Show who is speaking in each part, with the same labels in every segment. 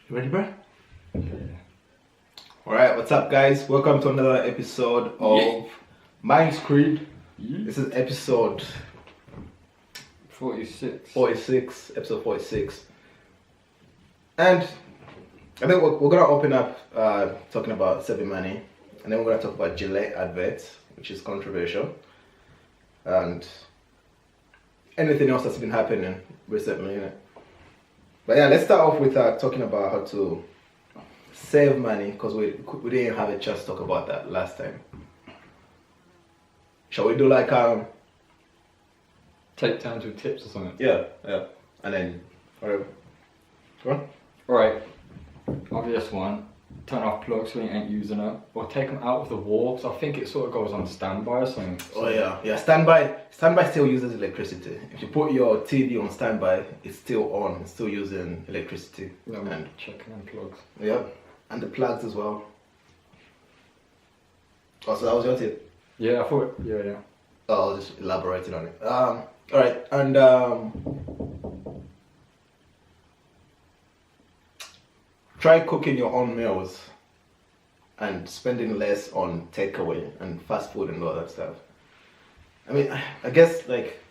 Speaker 1: You ready, bro?
Speaker 2: Yeah.
Speaker 1: Alright, what's up, guys? Welcome to another episode of Mindscreed.
Speaker 2: Yeah.
Speaker 1: This is episode
Speaker 2: 46.
Speaker 1: 46, episode 46. And I think we're gonna open up talking about saving money, and then we're gonna talk about Gillette adverts, which is controversial, and anything else that's been happening recently, you know. But yeah, let's start off with talking about how to save money, because we didn't have a chance to talk about that last time. Shall we do like
Speaker 2: Take turns with tips or something?
Speaker 1: yeah, and then whatever. Go on.
Speaker 2: Alright, obvious one. Turn off plugs when you ain't using it, or take them out of the wall. So I think it sort of goes on standby or something.
Speaker 1: Oh yeah. Standby still uses electricity. If you put your TV on standby, it's still on. It's still using electricity.
Speaker 2: Yeah,
Speaker 1: And
Speaker 2: checking on plugs.
Speaker 1: yeah, and the plugs as well. Oh, so that was your tip.
Speaker 2: Yeah, I thought. Yeah.
Speaker 1: Oh, I'll just elaborating on it. All right, and try cooking your own meals and spending less on takeaway and fast food and all that stuff. I mean, I guess like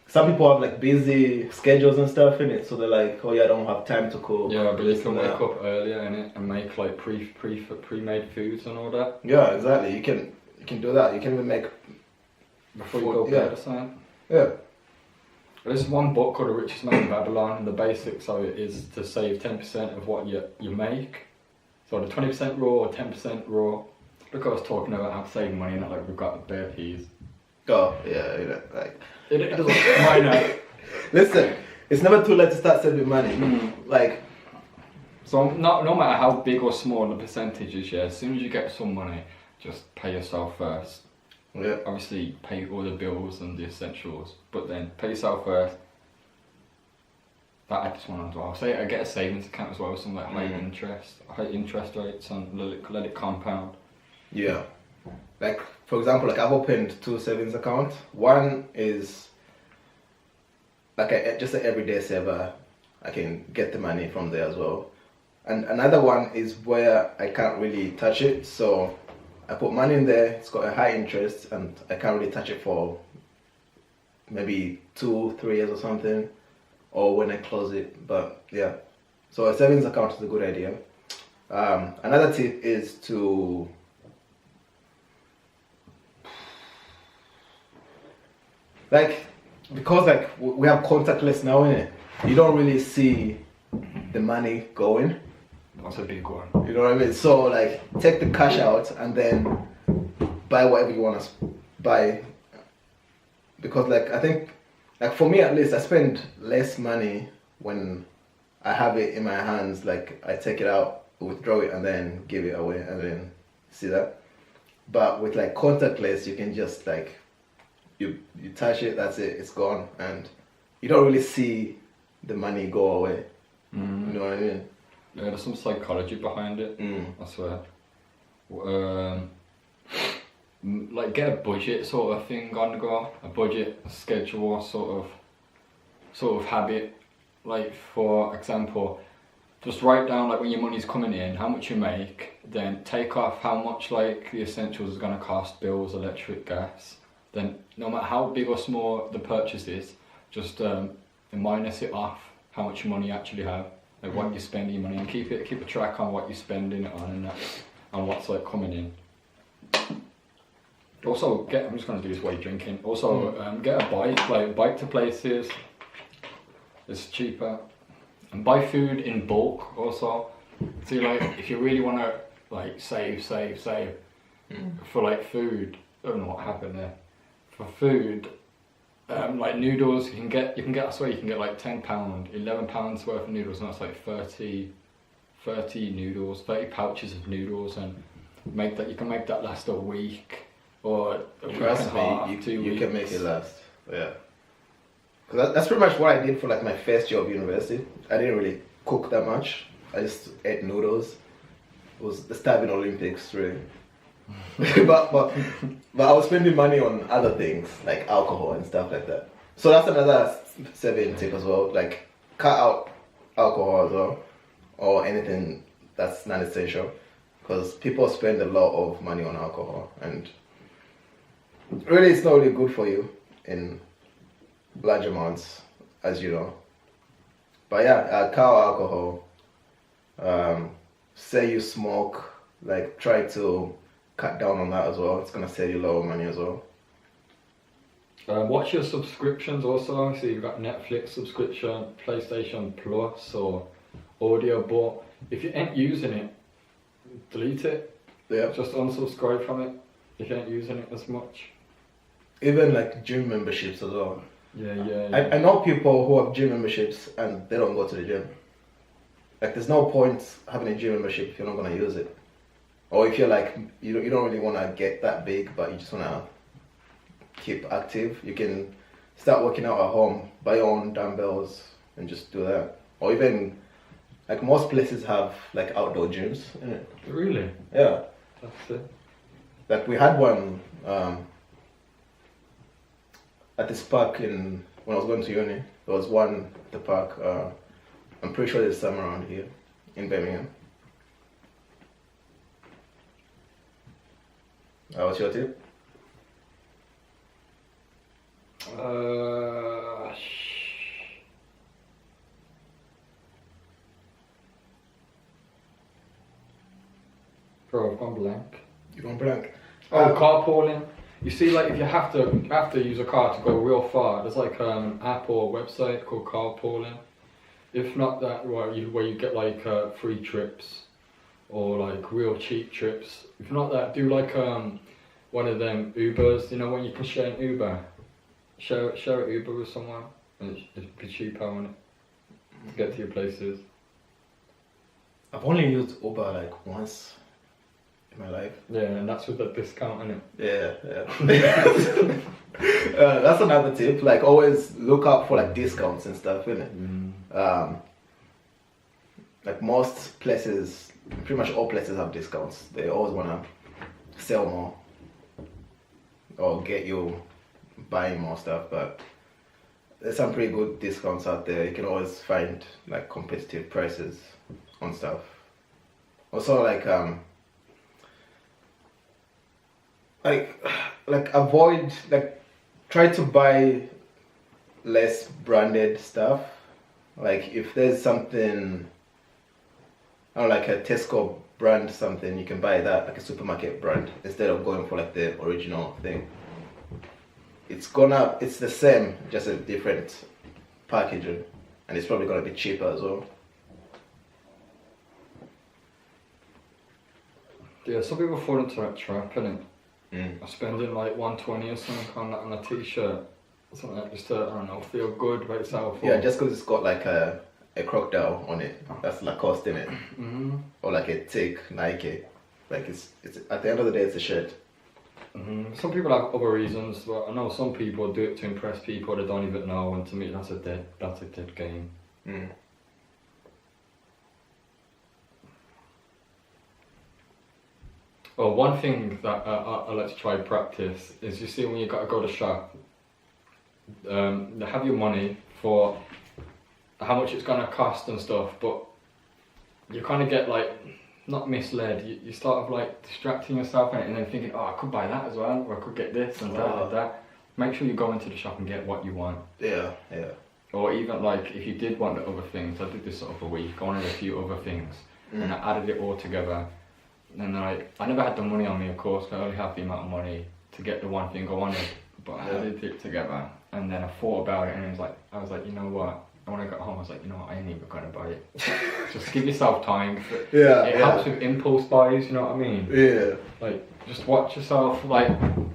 Speaker 1: some people have like busy schedules and stuff in it, so they're like, oh yeah, I don't have time to cook.
Speaker 2: Yeah, but you can
Speaker 1: Yeah.
Speaker 2: wake up earlier innit, and make like pre-made foods and all that
Speaker 1: Yeah, exactly. You can do that. You can even make
Speaker 2: before you
Speaker 1: food,
Speaker 2: go to
Speaker 1: yeah.
Speaker 2: bed or something.
Speaker 1: yeah.
Speaker 2: There's one book called The Richest Man in Babylon, and the basics of it is to save 10% of what you make. So the 20% raw or 10% raw. Look, I was talking about how to save money, not like we've got bare peas.
Speaker 1: Oh yeah, you know, like
Speaker 2: It doesn't minor.
Speaker 1: listen, it's never too late to start saving money. Like
Speaker 2: So no matter how big or small the percentage is, yeah, as soon as you get some money, just pay yourself first.
Speaker 1: yeah.
Speaker 2: Obviously, pay all the bills and the essentials, but then pay yourself first. That I just want to do. I'll say I get a savings account as well with some like high interest rates, and let it compound.
Speaker 1: Yeah. Like for example, like I've opened 2 savings accounts. One is like just an everyday saver. I can get the money from there as well. And another one is where I can't really touch it. So I put money in there, it's got a high interest, and I can't really touch it for maybe 2-3 years or something, or when I close it. But yeah, so a savings account is a good idea. Another tip is to because like we have contactless now, innit? You don't really see the money going.
Speaker 2: That's a big one.
Speaker 1: You know what I mean? So like take the cash out and then buy whatever you want to buy. Because like I think, like for me at least, I spend less money when I have it in my hands. Like I take it out, withdraw it, and then give it away, and then see that. But with like contactless, you can just like you touch it, that's it, it's gone, and you don't really see the money go away. You know what I mean?
Speaker 2: Yeah, there's some psychology behind it. I swear. Like get a budget sort of thing on the go, a budget, a schedule, sort of habit. Like for example, just write down like when your money's coming in, how much you make, then take off how much like the essentials is gonna cost, bills, electric, gas. Then no matter how big or small the purchase is, just minus it off how much money you actually have, like what you spend your money, and keep a track on what you're spending it on and that, and what's like coming in. Also I'm just gonna do this while you're drinking. Also get a bike, like bike to places. It's cheaper, and buy food in bulk also. See, like if you really wanna like save for like food, I don't know what happened there. For food, like noodles, you can get I swear you can get like £10, £11 worth of noodles, and that's like 30 noodles, 30 pouches of noodles, and you can make that last a week or a week and a half, 2 weeks.
Speaker 1: You can make it last. Yeah. That's pretty much what I did for like my first year of university. I didn't really cook that much. I just ate noodles. It was the starving Olympics, really. but I was spending money on other things like alcohol and stuff like that. So that's another saving tip as well. Like cut out alcohol as well, or anything that's non-essential, because people spend a lot of money on alcohol, and really it's not really good for you in large amounts, as you know. But yeah, car alcohol, say you smoke, like try to cut down on that as well. It's gonna save you a lot of money as well.
Speaker 2: What's your subscriptions also? So you've got Netflix subscription, PlayStation Plus, or Audiobook. If you ain't using it, delete it.
Speaker 1: Yeah.
Speaker 2: Just unsubscribe from it if you ain't using it as much.
Speaker 1: Even like gym memberships as well.
Speaker 2: Yeah.
Speaker 1: I know people who have gym memberships and they don't go to the gym. Like there's no point having a gym membership if you're not gonna use it. Or if you're like, you don't really wanna get that big, but you just wanna keep active, you can start working out at home, buy your own dumbbells and just do that. Or even, like most places have like outdoor gyms, innit?
Speaker 2: Really?
Speaker 1: Yeah.
Speaker 2: That's it.
Speaker 1: Like we had one at this park when I was going to uni. There was one at the park. I'm pretty sure there's some around here in Birmingham. What's your tip?
Speaker 2: Bro, I've gone blank.
Speaker 1: You gone blank?
Speaker 2: Oh, carpooling. You see, like if you have to use a car to go real far, there's like an app or website called carpooling. If not that, where you get like free trips or like real cheap trips. If not that, do like one of them Ubers. You know when you can share an Uber, share an Uber with someone, and it'd be cheaper on it to get to your places.
Speaker 1: I've only used Uber like once in my life.
Speaker 2: Yeah, and that's with the discount, innit?
Speaker 1: Yeah. That's another tip. Like always look out for like discounts and stuff, innit? Like most places, pretty much all places have discounts. They always wanna sell more or get you buying more stuff, but there's some pretty good discounts out there. You can always find like competitive prices on stuff. Also like avoid, like try to buy less branded stuff. Like if there's something, I don't know, like a Tesco brand something, you can buy that, like a supermarket brand, instead of going for like the original thing. It's the same, just a different packaging, and it's probably gonna be cheaper as well.
Speaker 2: Yeah, some people fall into that trap, innit? Spending like 120 or something on a t-shirt, something like just to, I don't know, feel good about yourself.
Speaker 1: Yeah, just because it's got like a crocodile on it, that's Lacoste in it, or like a tick Nike. Like it's at the end of the day, it's a shirt.
Speaker 2: Some people have other reasons, but I know some people do it to impress people they don't even know, and to me that's a dead game. Well, one thing that I like to try to practice is, you see when you got to go to shop, have your money for how much it's gonna cost and stuff, but you kind of get like, not misled, you start of like distracting yourself and then thinking, oh, I could buy that as well, or I could get this and that and that. Make sure you go into the shop and get what you want. Yeah. Or even like, if you did want the other things, I did this sort of a week, I wanted a few other things, and I added it all together. And I never had the money on me, of course, I only have the amount of money to get the one thing I wanted, but I added it together, and then I thought about it, and I was like, you know what? And when I got home, I was like, you know what? I ain't even gonna buy it. Just give yourself time. It helps with impulse buys, you know what I mean? Yeah. Like, just watch yourself, like, from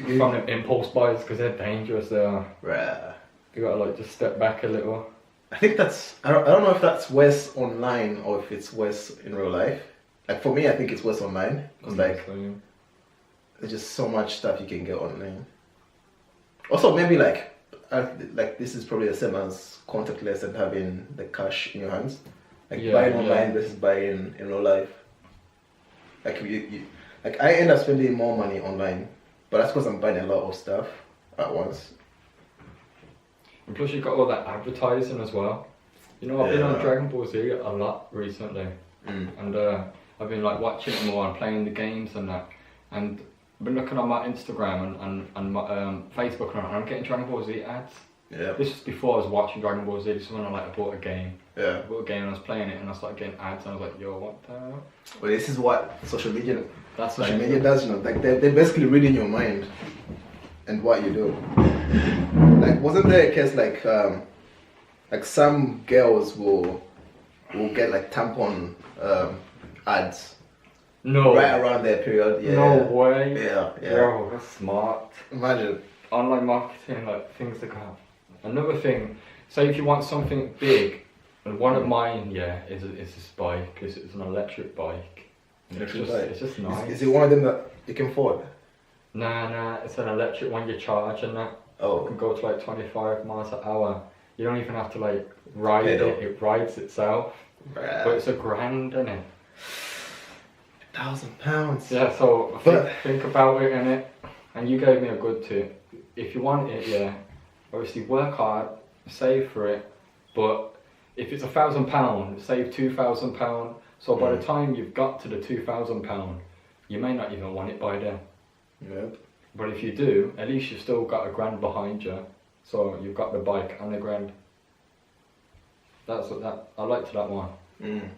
Speaker 2: the impulse buys, because they're dangerous. They are. Right. You gotta like just step back a little.
Speaker 1: I think that's, I don't know if that's worse online or if it's worse in real life. Like for me, I think it's worse online, because like there's just so much stuff you can get online. Also, maybe like this is probably the same as contactless and having the cash in your hands. Like buying online versus buying in real life. Like like I end up spending more money online, but that's because I'm buying a lot of stuff at once.
Speaker 2: And plus, you got all that advertising as well. You know, I've been on
Speaker 1: Yeah.
Speaker 2: Dragon Ball Z a lot recently, and I've been like watching it more and playing the games and that, and I've been looking on my Instagram and my Facebook and I'm getting Dragon Ball Z ads.
Speaker 1: Yeah.
Speaker 2: This was before I was watching Dragon Ball Z. This is when I bought a game.
Speaker 1: Yeah.
Speaker 2: I bought a game and I was playing it and I started getting ads and I was like, yo, what the hell?
Speaker 1: Well, this is what social media
Speaker 2: That's
Speaker 1: social
Speaker 2: like,
Speaker 1: media does, you know. Like they're basically reading your mind and what you do. Like, wasn't there a case like some girls will get like tampon ads
Speaker 2: no,
Speaker 1: right around their period? Yeah.
Speaker 2: no way.
Speaker 1: Yeah. Yeah.
Speaker 2: Yo, that's smart.
Speaker 1: Imagine.
Speaker 2: Online marketing, like things like that. Another thing, say if you want something big, and one of mine, is this bike. It's an electric bike. And
Speaker 1: Electric bike.
Speaker 2: It's just nice.
Speaker 1: Is it one of them that you can afford?
Speaker 2: Nah, it's an electric one you charge and that. It
Speaker 1: Oh.
Speaker 2: can go to like 25 miles an hour. You don't even have to like ride
Speaker 1: Pedal.
Speaker 2: it rides itself. But it's £1,000, isn't it?
Speaker 1: £1,000.
Speaker 2: Yeah, so
Speaker 1: But-
Speaker 2: think about it, innit? And you gave me a good tip. If you want it, obviously work hard, save for it, but if it's £1,000, save £2,000. So by the time you've got to the £2,000, you may not even want it by then.
Speaker 1: Yep.
Speaker 2: But if you do, at least you've still got £1,000 behind you. So you've got the bike and £1,000. That's what that I liked that one
Speaker 1: Mm.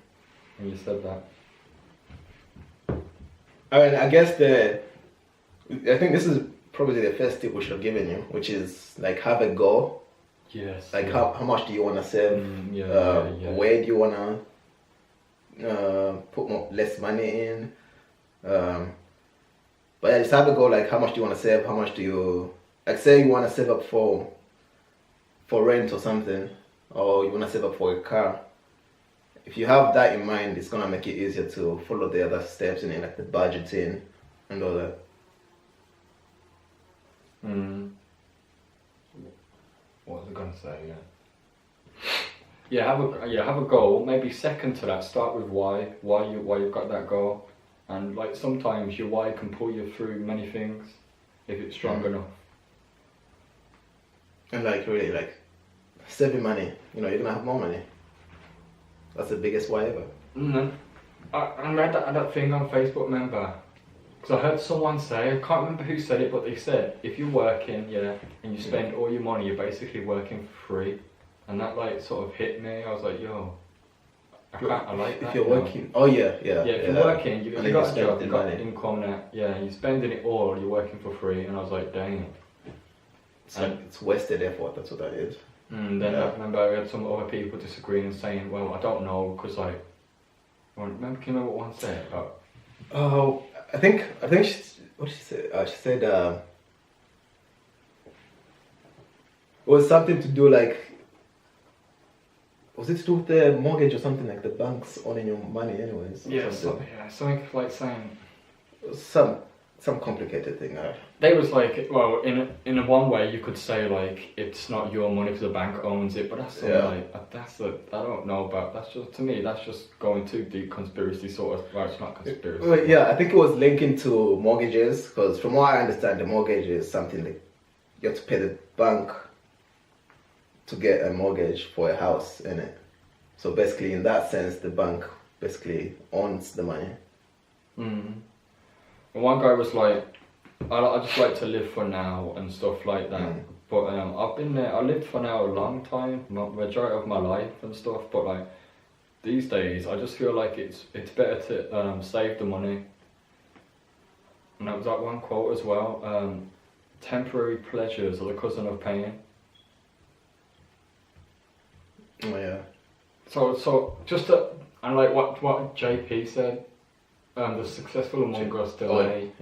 Speaker 2: when you said that.
Speaker 1: I mean, I guess I think this is probably the first tip we should have given you, which is like have a goal.
Speaker 2: Yes.
Speaker 1: Like how much do you want to save?
Speaker 2: Yeah.
Speaker 1: Where do you want to put less money in? But yeah, just have a goal, like how much do you want to save? How much do you, like say you want to save up for rent or something, or you want to save up for a car. If you have that in mind, it's going to make it easier to follow the other steps in it, like the budgeting and all that.
Speaker 2: What was I gonna say? Have a goal. Maybe second to that, start with why you've got that goal, and like sometimes your why can pull you through many things if it's strong enough.
Speaker 1: And like really, like saving money. You know, you're gonna have more money. That's the biggest why ever.
Speaker 2: I read that thing on Facebook, remember? Because I heard someone say, I can't remember who said it, but they said if you're working, and you spend all your money, you're basically working for free. And that like sort of hit me. I was like, yo, I like that.
Speaker 1: If you're
Speaker 2: you know.
Speaker 1: working, oh yeah.
Speaker 2: Yeah, if you're working, you've
Speaker 1: And then
Speaker 2: got
Speaker 1: you're
Speaker 2: a job,
Speaker 1: spending
Speaker 2: you've got
Speaker 1: money.
Speaker 2: income now. Yeah, you're spending it all, you're working for free. And I was like, dang.
Speaker 1: It's like it's wasted effort. That's what that is.
Speaker 2: And then I remember we had some other people disagreeing and saying, well, I don't know, because like, can you remember what one said about?
Speaker 1: Oh, I think she, what did she say? She said it was something to do like, was it to do with the mortgage or something, like the banks owning your money anyways? Or
Speaker 2: Something like saying.
Speaker 1: Some complicated thing.
Speaker 2: They was like, well, in one way you could say like it's not your money because the bank owns it, but that's sort of like I don't know about. That's just to me. That's just going too deep conspiracy sort of. Well, it's not conspiracy.
Speaker 1: Well, yeah, I think it was linking to mortgages because from what I understand, the mortgage is something that you have to pay the bank to get a mortgage for a house in it. So basically, in that sense, the bank basically owns the money.
Speaker 2: And one guy was like, I just like to live for now and stuff like that. But I've been there. I lived for now a long time, majority of my life and stuff. But like these days, I just feel like it's better to save the money. And that was that one quote as well. Temporary pleasures are the cousin of pain.
Speaker 1: Oh yeah.
Speaker 2: So just to, and like what JP said. The successful among us delay.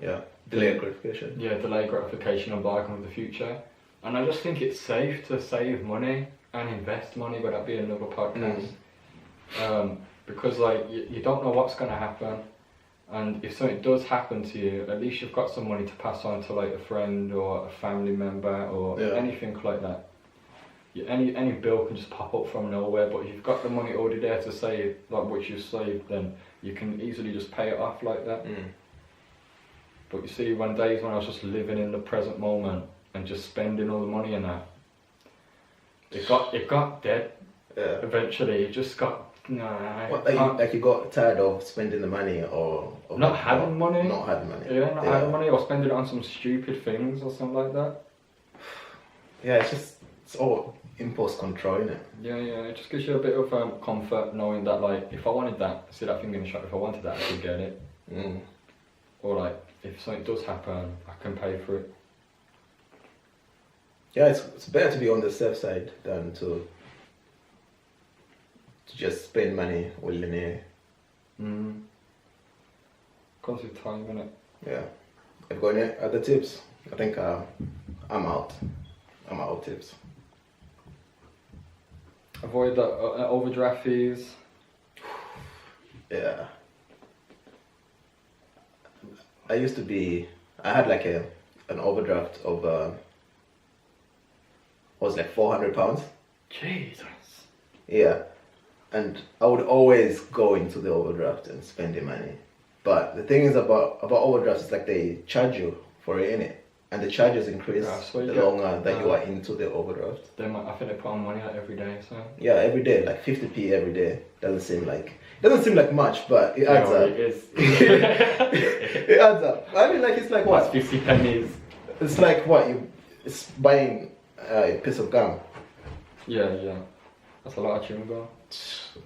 Speaker 1: Delayed gratification.
Speaker 2: Yeah, delay gratification and bargain with the future. And I just think it's safe to save money and invest money, but that'd be another podcast. Because like you don't know what's going to happen, and if something does happen to you, at least you've got some money to pass on to like a friend or a family member or anything like that. Any bill can just pop up from nowhere, but if you've got the money already there to save, like which you've saved, then you can easily just pay it off like that. But you see, when I was just living in the present moment and just spending all the money in that, it got dead.
Speaker 1: Yeah.
Speaker 2: Eventually, you just got nah.
Speaker 1: What, like you got tired of spending the money or
Speaker 2: Not having money.
Speaker 1: Not having money.
Speaker 2: Yeah, not having money or spending it on some stupid things or something like that.
Speaker 1: Yeah, it's all impulse control, innit?
Speaker 2: Yeah, it just gives you a bit of comfort knowing that, like, if I wanted that, see that thing in the shop, if I wanted that, I could get it. Or, like, if something does happen, I can pay for it.
Speaker 1: Yeah, it's better to be on the safe side than to just spend money willy-nilly.
Speaker 2: Comes with time, innit?
Speaker 1: Yeah. Have you got any other tips? I think I'm out. I'm out of tips.
Speaker 2: Avoid the overdraft fees.
Speaker 1: Yeah. I had like an overdraft of was like £400.
Speaker 2: Jesus.
Speaker 1: Yeah. And I would always go into the overdraft and spend the money. But the thing is about overdrafts is like they charge you for it, innit? And the charges increase the longer that you are into the overdraft.
Speaker 2: I think they put on money like every day, so.
Speaker 1: Yeah, every day, like 50p every day. Doesn't seem like much, but it adds up.
Speaker 2: It is.
Speaker 1: It adds up. I mean, like it's like what?
Speaker 2: That's 50 pennies.
Speaker 1: It's like what it's buying a piece of gum.
Speaker 2: Yeah. That's a lot of chewing gum.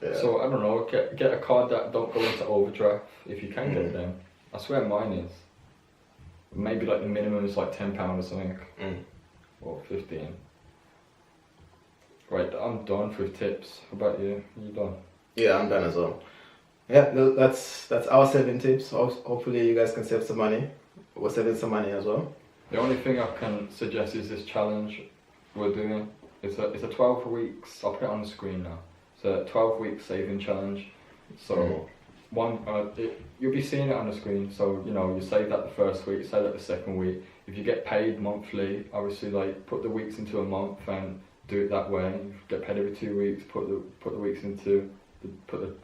Speaker 1: Yeah.
Speaker 2: So I don't know. Get a card that don't go into overdraft if you can get them. I swear mine is. Maybe like the minimum is like £10 or something, or 15. Right, I'm done with tips. How about you? You done?
Speaker 1: Yeah, I'm done as well. Yeah, that's our 7 tips. Hopefully you guys can save some money. We're saving some money as well.
Speaker 2: The only thing I can suggest is this challenge we're doing. It's a 12 weeks. I'll put it on the screen now. It's a 12-week saving challenge. So. You'll be seeing it on the screen, so you save that the first week, save that the second week. If you get paid monthly, obviously like put the weeks into a month and do it that way. If you get paid every 2 weeks, put the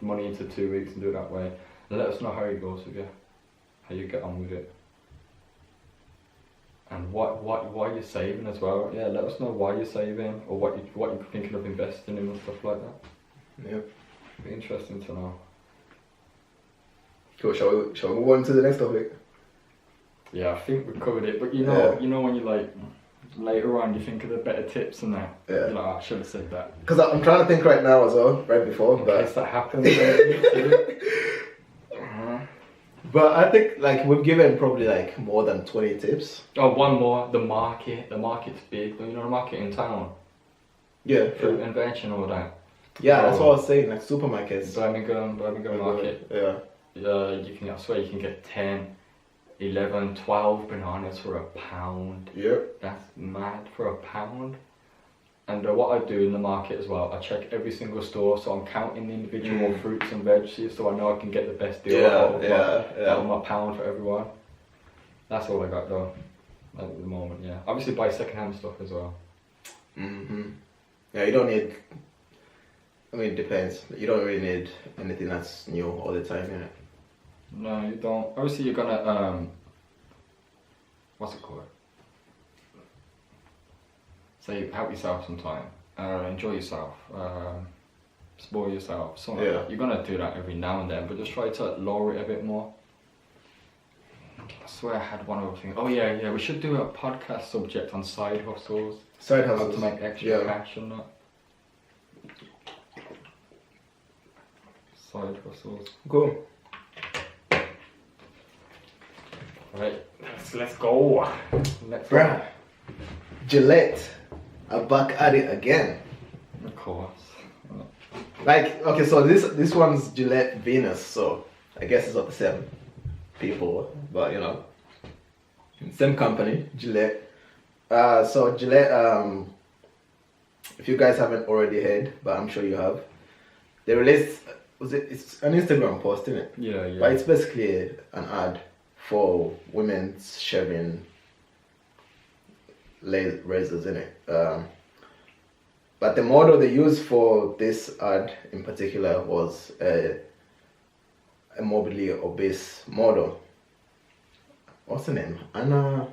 Speaker 2: money into 2 weeks and do it that way. And let us know how it goes with you, how you get on with it, and why you're saving as well. Yeah, let us know why you're saving or what you're thinking of investing in and stuff like that.
Speaker 1: Yep.
Speaker 2: Be interesting to know.
Speaker 1: Cool, shall we move on to the next topic?
Speaker 2: Yeah, I think we covered it, but you know when you like later on you think of the better tips and that.
Speaker 1: Yeah.
Speaker 2: You're like, I should have said that.
Speaker 1: Because I'm trying to think right now as well, right before.
Speaker 2: In case that happens.
Speaker 1: But I think like we've given probably like more than 20 tips.
Speaker 2: Oh, one more. The market. The market's big. You know the market in town.
Speaker 1: Yeah.
Speaker 2: Fruit and veg and all that.
Speaker 1: Yeah, that's what I was saying. Like supermarkets.
Speaker 2: Birmingham market.
Speaker 1: Yeah.
Speaker 2: I swear you can get 10, 11, 12 bananas for £1.
Speaker 1: Yep.
Speaker 2: That's mad for £1. And what I do in the market as well, I check every single store, so I'm counting the individual fruits and veggies, so I know I can get the best deal out of my £1 for everyone. That's all I got though, at the moment. Yeah, obviously buy second-hand stuff as well.
Speaker 1: Yeah, you don't need. I mean, it depends. You don't really need anything that's new all the time, innit?
Speaker 2: No, you don't. Obviously, you're gonna what's it called? Say, help yourself sometime. Enjoy yourself. Spoil yourself. Something like that. You're gonna do that every now and then, but just try to lower it a bit more. I swear I had one other thing. Oh yeah. We should do a podcast subject on side hustles.
Speaker 1: Side hustles.
Speaker 2: How to make extra cash and that. Side hustles.
Speaker 1: Cool.
Speaker 2: Right, let's go.
Speaker 1: Bruh, Gillette are back at it again.
Speaker 2: Of course.
Speaker 1: Like, okay, so this one's Gillette Venus, so I guess it's not the same people, but same company, Gillette. So Gillette, if you guys haven't already heard, but I'm sure you have, they released. It's an Instagram post, isn't it?
Speaker 2: Yeah.
Speaker 1: But it's basically an ad for women's shaving razors, isn't it? But the model they used for this ad in particular was a morbidly obese model. What's her name? Anna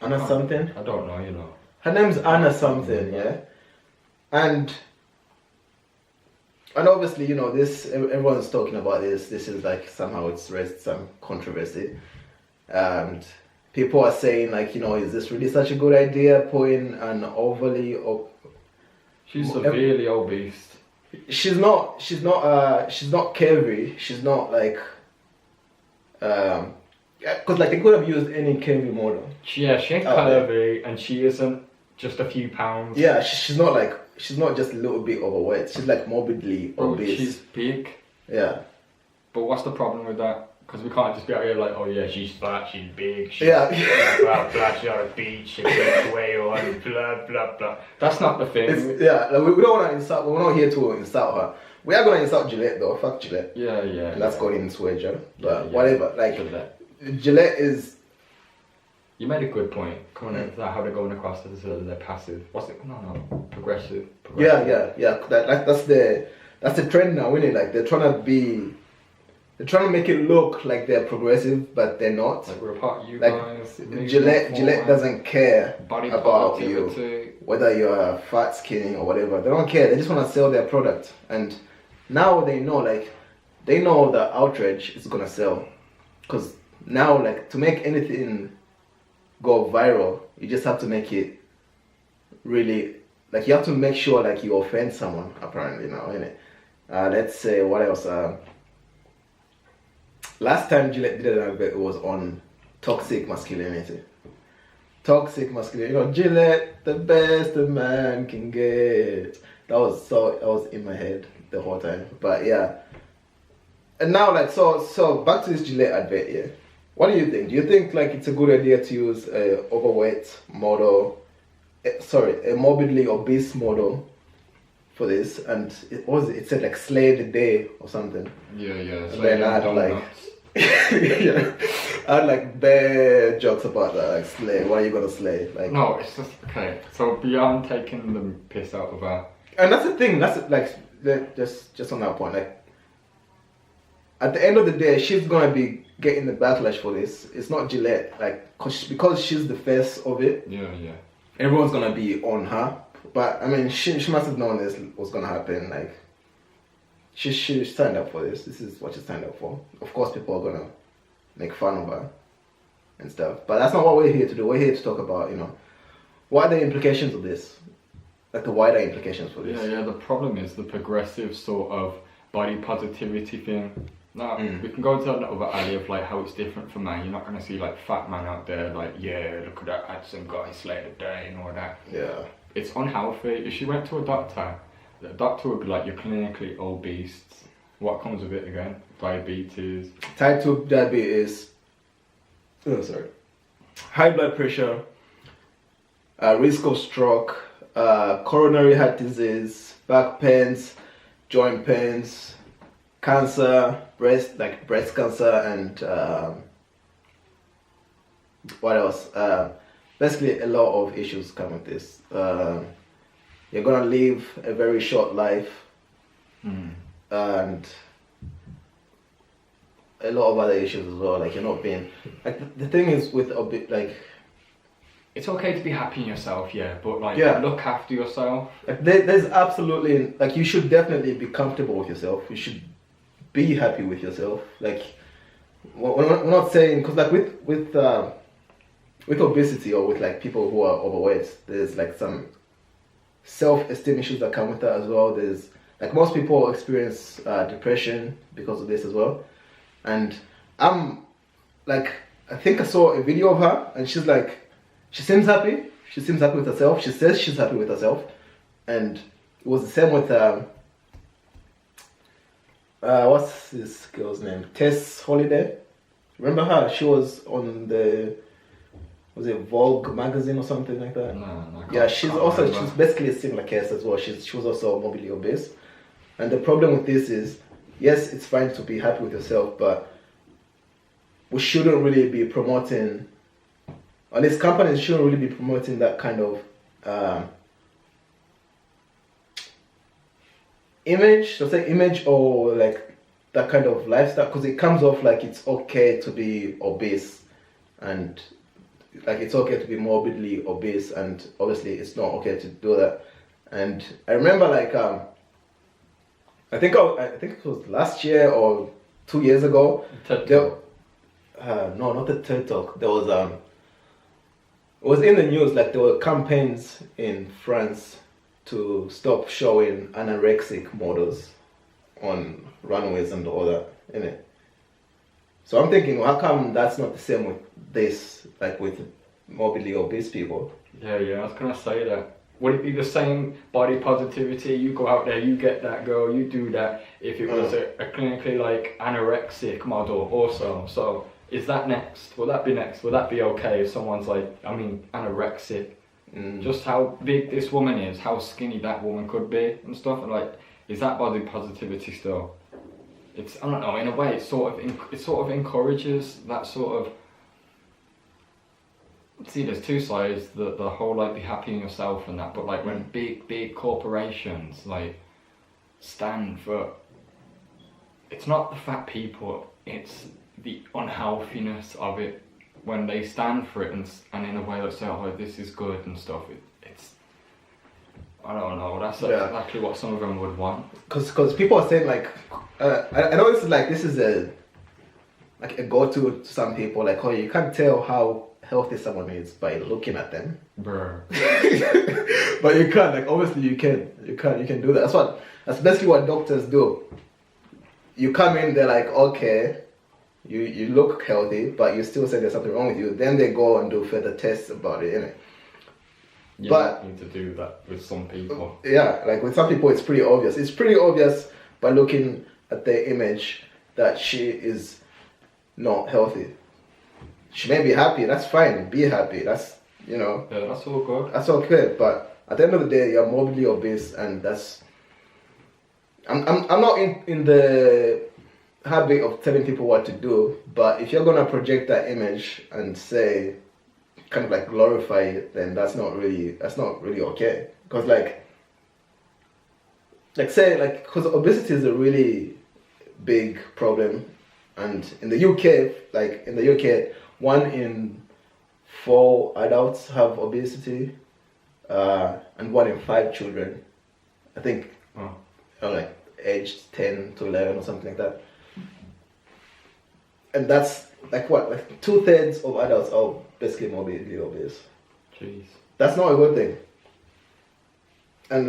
Speaker 1: something?
Speaker 2: I don't know,
Speaker 1: Her name's Anna something, yeah? And And obviously, you know, this everyone's talking about this. This is like somehow it's raised some controversy, and people are saying like, you know, is this really such a good idea? Putting an overly
Speaker 2: She's severely obese.
Speaker 1: She's not curvy. She's not like because like they could have used any curvy model.
Speaker 2: Yeah, she ain't curvy, and she isn't just a few pounds.
Speaker 1: Yeah, she's not just a little bit overweight. She's like morbidly obese.
Speaker 2: She's big.
Speaker 1: Yeah.
Speaker 2: But what's the problem with that? Because we can't just be out here like, oh yeah, she's fat, she's big, she's
Speaker 1: yeah,
Speaker 2: blah blah, she's on a beach, she's a whale, and blah blah blah. That's not the thing.
Speaker 1: Yeah, like, we don't want to insult. We're not here to insult her. We are gonna insult Gillette though. Fuck Gillette.
Speaker 2: Yeah.
Speaker 1: And that's going into it, Joe. But
Speaker 2: yeah.
Speaker 1: whatever. Like Gillette is.
Speaker 2: You made a good point. Coming into how they're going across as they're passive. What's it? No, progressive.
Speaker 1: Yeah. That's the trend now, isn't it? Like they're trying to make it look like they're progressive, but they're not.
Speaker 2: Like we're a part of you
Speaker 1: like,
Speaker 2: guys.
Speaker 1: Gillette doesn't care
Speaker 2: body
Speaker 1: about
Speaker 2: positivity.
Speaker 1: you, whether you're fat, skinny, or whatever. They don't care. They just want to sell their product. And now they know, like, they know the outrage is gonna sell. Because now, like, to make anything go viral, you just have to make it really, like, you have to make sure, like, you offend someone, apparently now, innit? Let's say, what else? Last time Gillette did an advert, it was on toxic masculinity. Toxic masculinity, you know, Gillette, the best a man can get. That was in my head the whole time. But yeah. And now, like, so back to this Gillette advert, yeah. What do you think? Do you think, like, it's a good idea to use a overweight model, a morbidly obese model for this? And it said, like, slay the day or something.
Speaker 2: Yeah.
Speaker 1: And then I had, like, yeah, I had, like, bare jokes about that, like, slay. Why are you gonna slay? Like,
Speaker 2: no, it's just, okay. So beyond taking the piss out of her.
Speaker 1: And that's the thing, just on that point, like, at the end of the day, she's gonna be getting the backlash for this. It's not Gillette, like, because she's the face of it.
Speaker 2: Yeah.
Speaker 1: Everyone's gonna be on her. But I mean, she must have known this was gonna happen. Like, she signed up for this. This is what she signed up for. Of course, people are gonna make fun of her and stuff. But that's not what we're here to do. We're here to talk about, you know, what are the implications of this, like the wider implications for this.
Speaker 2: Yeah. The problem is the progressive sort of body positivity thing. Now, we can go to another alley of like how it's different for man. You're not going to see like fat man out there like, yeah, look at that handsome guy slay the day and all that.
Speaker 1: Yeah.
Speaker 2: It's unhealthy. If she went to a doctor, the doctor would be like, you're clinically obese. What comes with it again? Diabetes.
Speaker 1: Type 2 diabetes. High blood pressure. Risk of stroke. Coronary heart disease. Back pains. Joint pains. Cancer, breast cancer, and what else? Basically, a lot of issues come with this. You're gonna live a very short life, and a lot of other issues as well. Like, you're not being like, the thing is with a bit like,
Speaker 2: it's okay to be happy in yourself, but like, look after yourself. Like,
Speaker 1: there's absolutely, like, you should definitely be comfortable with yourself. You should be happy with yourself. Like, we're not saying, because like with obesity or with like people who are overweight, there's like some self-esteem issues that come with that as well. There's like, most people experience depression because of this as well. And I'm like, I think I saw a video of her and she's like, she seems happy. She seems happy with herself. She says she's happy with herself. And it was the same with what's this girl's name? Tess Holiday. Remember her? She was on was it Vogue magazine or something like that?
Speaker 2: No.
Speaker 1: Yeah, she's basically a similar case as well. She was also morbidly obese. And the problem with this is, yes, it's fine to be happy with yourself, but we shouldn't really be promoting, or these companies shouldn't really be promoting that kind of image or like that kind of lifestyle, because it comes off like it's okay to be obese and like it's okay to be morbidly obese, and obviously it's not okay to do that. And I remember like I think it was last year or 2 years ago.
Speaker 2: TED
Speaker 1: There,
Speaker 2: Talk.
Speaker 1: no, not the TED Talk. There was it was in the news. Like there were campaigns in France to stop showing anorexic models on runways and all that, innit? So I'm thinking, well, how come that's not the same with this, like with morbidly obese people?
Speaker 2: Yeah, I was gonna say that. Would it be the same body positivity? You go out there, you get that girl, you do that. If it was a clinically like anorexic model also. So is that next? Will that be next? Will that be okay if someone's like, anorexic? Just how big this woman is, how skinny that woman could be and stuff. And like, is that body positivity still? It's, I don't know. In a way, it sort of encourages that sort of. See, there's two sides, the whole like be happy in yourself and that, but like when big corporations like stand for, it's not the fat people, it's the unhealthiness of it when they stand for it and in a way like say, oh, this is good and stuff. It's I don't know, that's exactly what some of them would want.
Speaker 1: Because people are saying like, I know this is a go-to to some people, like, oh, you can't tell how healthy someone is by looking at them.
Speaker 2: Brr.
Speaker 1: But you can, like, obviously you can do that. That's basically what doctors do. You come in, they're like, okay, you look healthy, but you still say there's something wrong with you. Then they go and do further tests about it, innit?
Speaker 2: You
Speaker 1: But
Speaker 2: need to do that with some people.
Speaker 1: Yeah, like with some people it's pretty obvious. It's pretty obvious by looking at their image that she is not healthy. She may be happy, that's fine, be happy, that's,
Speaker 2: Yeah, that's all good.
Speaker 1: that's okay, but at the end of the day, you're morbidly obese, and that's, I'm not in the habit of telling people what to do, but if you're gonna project that image and say, kind of like glorify it, then that's not really okay, because because obesity is a really big problem, and in the UK, 1 in 4 adults have obesity, and 1 in 5 children, I think, are like aged 10 to 11 or something like that. And that's like 2/3 of adults are basically morbidly obese.
Speaker 2: Jeez.
Speaker 1: That's not a good thing. And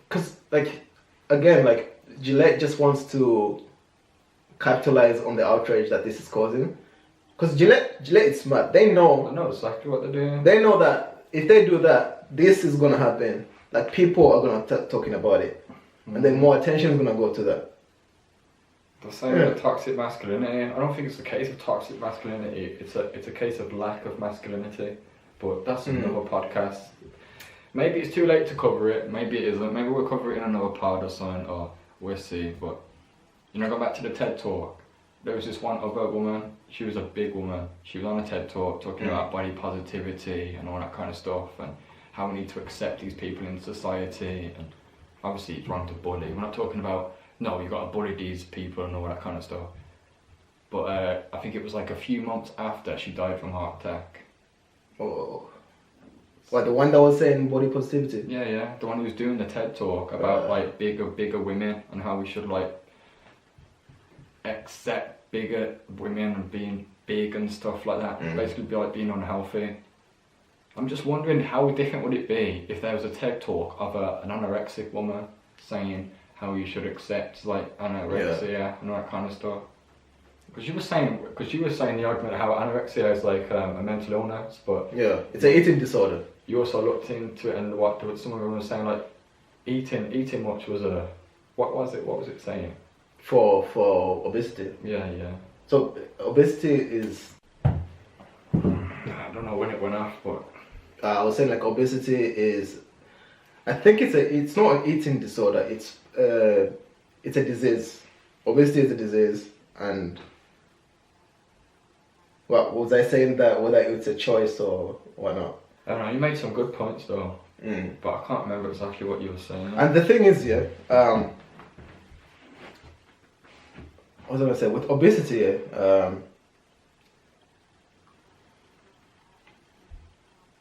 Speaker 1: because again, Gillette just wants to capitalize on the outrage that this is causing. Because Gillette is smart. They know.
Speaker 2: I know exactly what they're doing.
Speaker 1: They know that if they do that, this is gonna happen. Like, people are gonna talking about it, and then more attention is gonna go to that.
Speaker 2: The same with toxic masculinity. I don't think it's a case of toxic masculinity. It's a case of lack of masculinity. But that's another podcast. Maybe it's too late to cover it. Maybe it isn't. Maybe we'll cover it in another pod or something, or we'll see. But go back to the TED Talk. There was this one other woman. She was a big woman. She was on a TED Talk talking about body positivity and all that kind of stuff, and how we need to accept these people in society. And obviously, it's wrong to bully. We're not talking about no, you've got to bully these people and all that kind of stuff. But I think it was like a few months after she died from heart attack.
Speaker 1: Oh. What, the one that was saying body positivity?
Speaker 2: Yeah. The one who was doing the TED Talk about like bigger women and how we should like accept bigger women and being big and stuff like that. Basically be like being unhealthy. I'm just wondering how different would it be if there was a TED Talk of an anorexic woman saying how you should accept like anorexia and all that kind of stuff. Because you were saying the argument of how anorexia is like a mental illness, but
Speaker 1: yeah, it's an eating disorder.
Speaker 2: You also looked into it, and what some of them were saying, like eating much was a what was it saying
Speaker 1: for obesity?
Speaker 2: Yeah.
Speaker 1: So obesity is,
Speaker 2: I don't know when it went off, but
Speaker 1: I was saying like obesity is, I think it's not an eating disorder. It's a disease. Obesity is a disease, and what was I saying, that whether it's a choice or not?
Speaker 2: I don't know. You made some good points though, but I can't remember exactly what you were saying.
Speaker 1: And the thing is, what was I gonna say with obesity?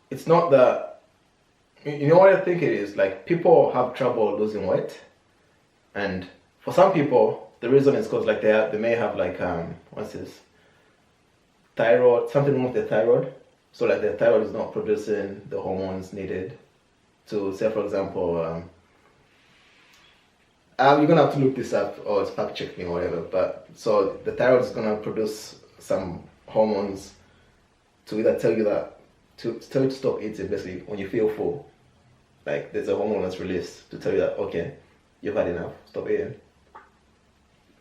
Speaker 1: It's not that You know what I think it is? Like, people have trouble losing weight, and for some people, the reason is because like they may have like what's this? Thyroid, something wrong with their thyroid. So like their thyroid is not producing the hormones needed to, say for example, you're gonna have to look this up or fact check me or whatever. But so the thyroid is gonna produce some hormones to either tell you that to tell you to stop eating, basically when you feel full. Like there's a hormone that's released to tell you that okay, you've had enough, stop eating.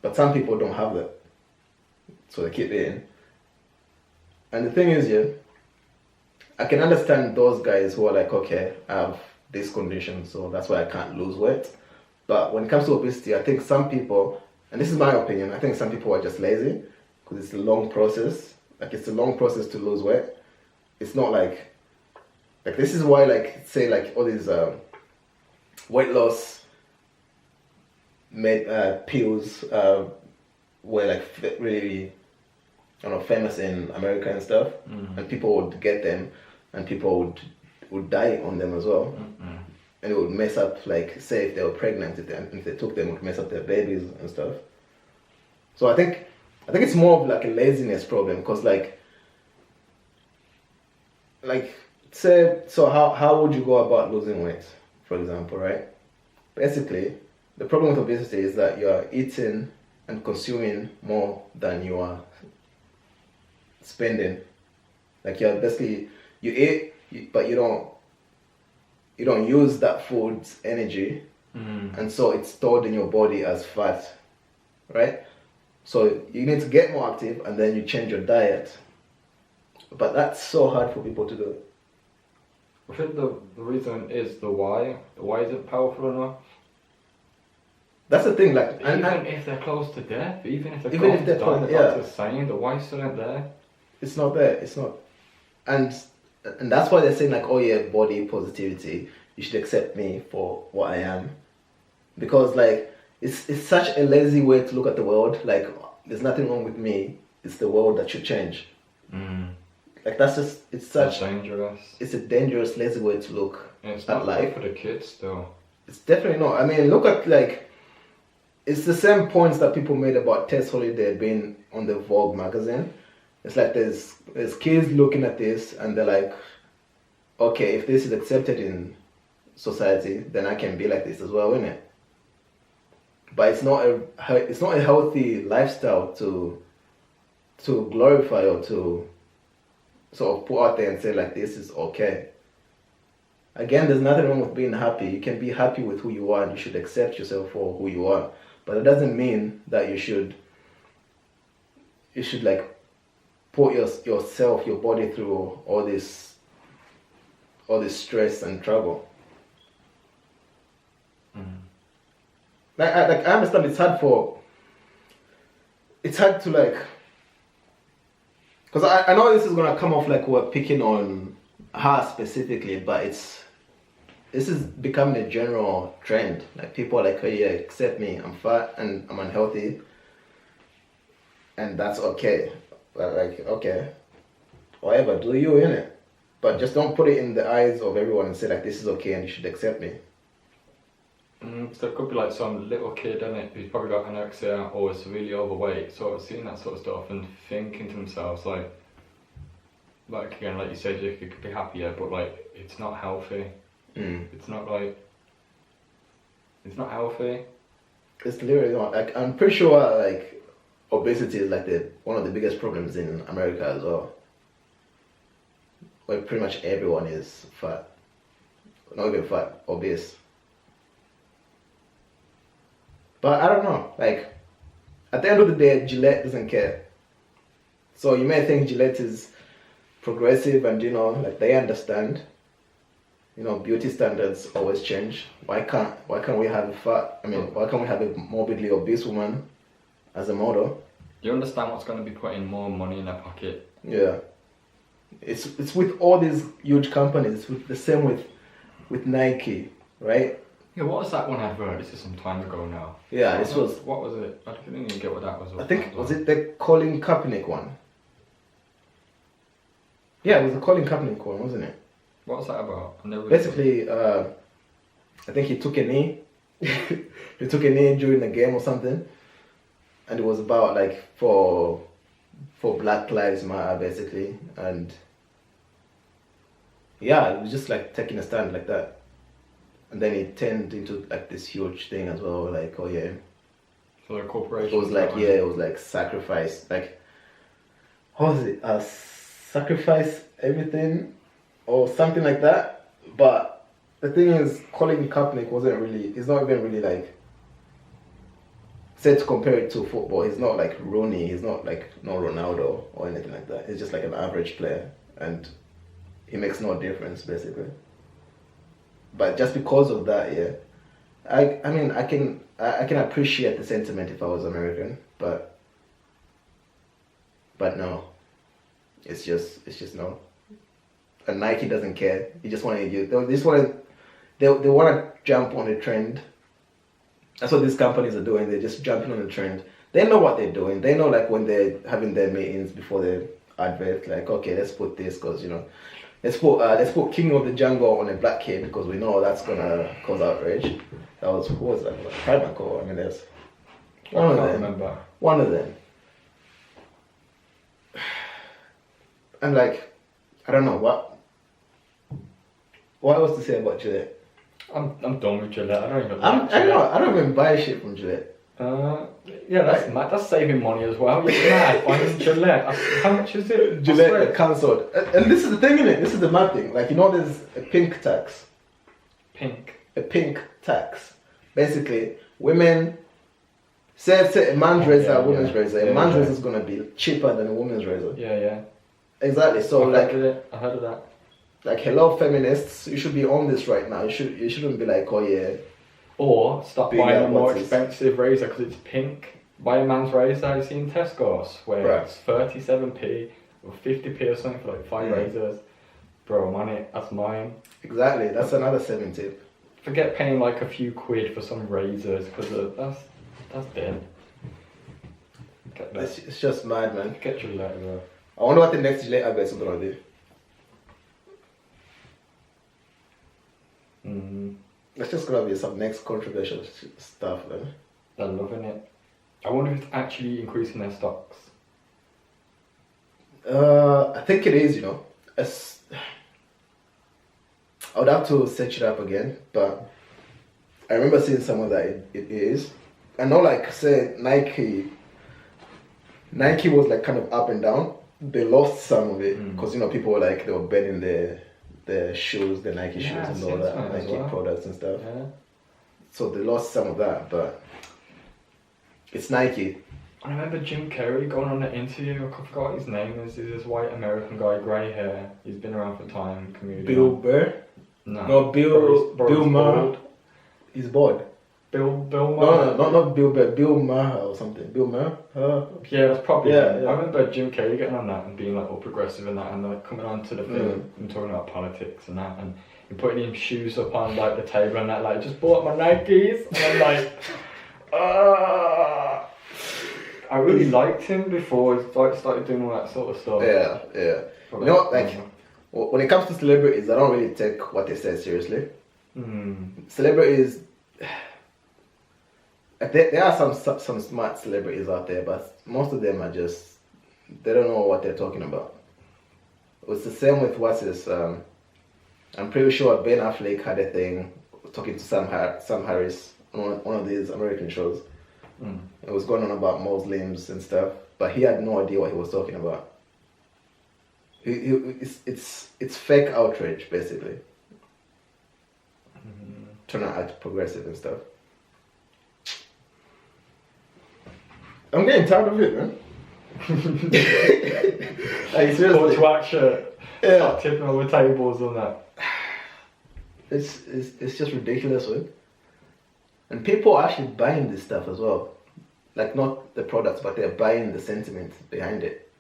Speaker 1: But some people don't have that, so they keep eating. And the thing is, yeah, I can understand those guys who are like, okay, I have this condition, so that's why I can't lose weight. But when it comes to obesity, I think some people, and this is my opinion, I think some people are just lazy because it's a long process. Like it's a long process to lose weight. It's not like this is why like say like all these weight loss pills were like really, I don't know, famous in America and stuff, and people would get them, and people would die on them as well, and it would mess up, like say if they were pregnant, if they took them, it would mess up their babies and stuff. So I think it's more of like a laziness problem, because like say, so how would you go about losing weight, for example, right? Basically, the problem with obesity is that you are eating and consuming more than you are spending. Like you're basically, you eat, but you don't use that food's energy, and so it's stored in your body as fat, right? So you need to get more active, and then you change your diet. But that's so hard for people to do.
Speaker 2: I think the reason is the why. The why isn't powerful enough.
Speaker 1: That's the thing, like
Speaker 2: even if they're close to death, even if they're close to dying, the doctor's saying the why still isn't there.
Speaker 1: It's not there. It's not, and that's why they're saying like, oh yeah, body positivity. You should accept me for what I am, because like it's such a lazy way to look at the world. Like there's nothing wrong with me. It's the world that should change. Like that's just it's
Speaker 2: dangerous.
Speaker 1: It's a dangerous, lazy way to look at life.
Speaker 2: It's not for the kids though.
Speaker 1: It's definitely not. I mean, look at like. It's the same points that people made about Tess Holiday being on the Vogue magazine. It's like there's kids looking at this and they're like, okay, if this is accepted in society, then I can be like this as well, isn't it? But it's not a healthy lifestyle to glorify or to sort of put out there and say like this is okay. Again, there's nothing wrong with being happy. You can be happy with who you are and you should accept yourself for who you are. But it doesn't mean that you should like put yourself, your body through all this stress and trouble. Like I understand it's hard to like, because I know this is gonna come off like we're picking on her specifically, but this is becoming a general trend. Like people are like, oh yeah, accept me, I'm fat and I'm unhealthy, and that's okay. But like, okay, whatever, do you, innit? But just don't put it in the eyes of everyone and say like, this is okay and you should accept me.
Speaker 2: So it could be like some little kid, innit, who's probably got anorexia or is really overweight, sort of seeing that sort of stuff and thinking to themselves like again, like you said, you could be happier, but like it's not healthy. It's not healthy. It's
Speaker 1: literally not. Like I'm pretty sure like obesity is like one of the biggest problems in America as well, where pretty much everyone is fat, not even fat, obese. But I don't know, like at the end of the day, Gillette doesn't care. So you may think Gillette is progressive and like they understand. Beauty standards always change. Why can't we have why can't we have a morbidly obese woman as a model?
Speaker 2: You understand what's going to be putting more money in their pocket?
Speaker 1: Yeah. It's with all these huge companies. It's the same with Nike, right?
Speaker 2: Yeah, what was that one advert? This is some time ago now.
Speaker 1: Yeah,
Speaker 2: what was it? I didn't even get what that was.
Speaker 1: I think was it the Colin Kaepernick one? Yeah, it was the Colin Kaepernick one, wasn't it?
Speaker 2: What's that about? I never
Speaker 1: Basically, I think he took a knee. He took a knee during the game or something, and it was about like for Black Lives Matter basically, and yeah, it was just like taking a stand like that, and then it turned into like this huge thing as well. Like, oh yeah,
Speaker 2: for the corporation.
Speaker 1: it was like it was like sacrifice, like how was it? Sacrifice everything or something like that. But the thing is, Colin Kaepernick wasn't really. He's not even really like. Said to compare it to football, he's not like Rooney, he's not like no Ronaldo or anything like that. He's just like an average player, and he makes no difference basically. But just because of that, yeah, I mean I can appreciate the sentiment if I was American, but no, it's just no. And Nike doesn't care. He just want to they want to jump on the trend. That's what these companies are doing. They're just jumping on the trend. They know what they're doing. They know like when they're having their meetings before the advert, like, okay, let's put this because, you know, let's put King of the Jungle on a black kid because we know that's gonna cause outrage. That was, who was that? Primark. I mean, there's one of them.
Speaker 2: Remember.
Speaker 1: One of them. And like, I don't know what else to say about Gillette.
Speaker 2: I'm done with Gillette. I don't even.
Speaker 1: I don't even buy shit from Gillette.
Speaker 2: Yeah, that's mad. That's saving money as well. You're mad buying Gillette. How much is it?
Speaker 1: Gillette cancelled. And this is the thing, innit? This is the mad thing. Like, you know, there's a pink tax.
Speaker 2: Pink.
Speaker 1: A pink tax. Basically, women. Say a man's razor, a woman's razor. A man's razor is gonna be cheaper than a woman's razor.
Speaker 2: Yeah.
Speaker 1: Exactly. So
Speaker 2: I heard of that.
Speaker 1: Like, hello feminists, you should be on this right now. You shouldn't be like, oh yeah.
Speaker 2: Or stop
Speaker 1: Big
Speaker 2: buying a more
Speaker 1: what's
Speaker 2: expensive razor because it's pink. Buy a man's razor I've seen Tesco's where it's 37p or 50p or something for like 5 razors. Bro, I'm on it. That's mine.
Speaker 1: Exactly. That's another 7 tip.
Speaker 2: Forget paying like a few quid for some razors because that's dead.
Speaker 1: It's just mad, man.
Speaker 2: Get your letter, bro.
Speaker 1: I wonder what the next Gillette advert is gonna do. It's just gonna be some next controversial stuff, man.
Speaker 2: They're loving it. I wonder if it's actually increasing their stocks.
Speaker 1: I think it is, you know. I would have to search it up again, but I remember seeing somewhere that it is. I know, like, say Nike was like kind of up and down. They lost some of it because you know people were like they were banning the shoes, the Nike shoes and all that, Nike products and stuff.
Speaker 2: Yeah.
Speaker 1: So they lost some of that, but it's Nike.
Speaker 2: I remember Jim Carrey going on an interview. I forgot what his name is. He's this white American guy, grey hair. He's been around for time. Comedian.
Speaker 1: Bill Burr?
Speaker 2: No,
Speaker 1: Bill Maher. He's bald.
Speaker 2: Bill Maher.
Speaker 1: No, not Bill Burr. Bill Maher or something. Bill Maher?
Speaker 2: Yeah, that's probably him.
Speaker 1: yeah.
Speaker 2: I remember Jim Carrey getting on that and being like all progressive and that, and like coming on to the film and talking about politics and that, and putting his shoes up on like the table and that, like, just bought my Nikes, and I'm like, I really liked him before he started doing all that sort of stuff.
Speaker 1: Yeah. You know, like, when it comes to celebrities, I don't really take what they say seriously. Celebrities, there are some smart celebrities out there, but most of them are just, they don't know what they're talking about. It's the same with I'm pretty sure Ben Affleck had a thing talking to Sam Harris on one of these American shows. It was going on about Muslims and stuff, but he had no idea what he was talking about. It's fake outrage, basically. Trying to act progressive and stuff. I'm getting tired of it, man. Like, seriously.
Speaker 2: To action. Start tipping over tables and that.
Speaker 1: It's just ridiculous, man. And people are actually buying this stuff as well. Like, not the products, but they're buying the sentiment behind it.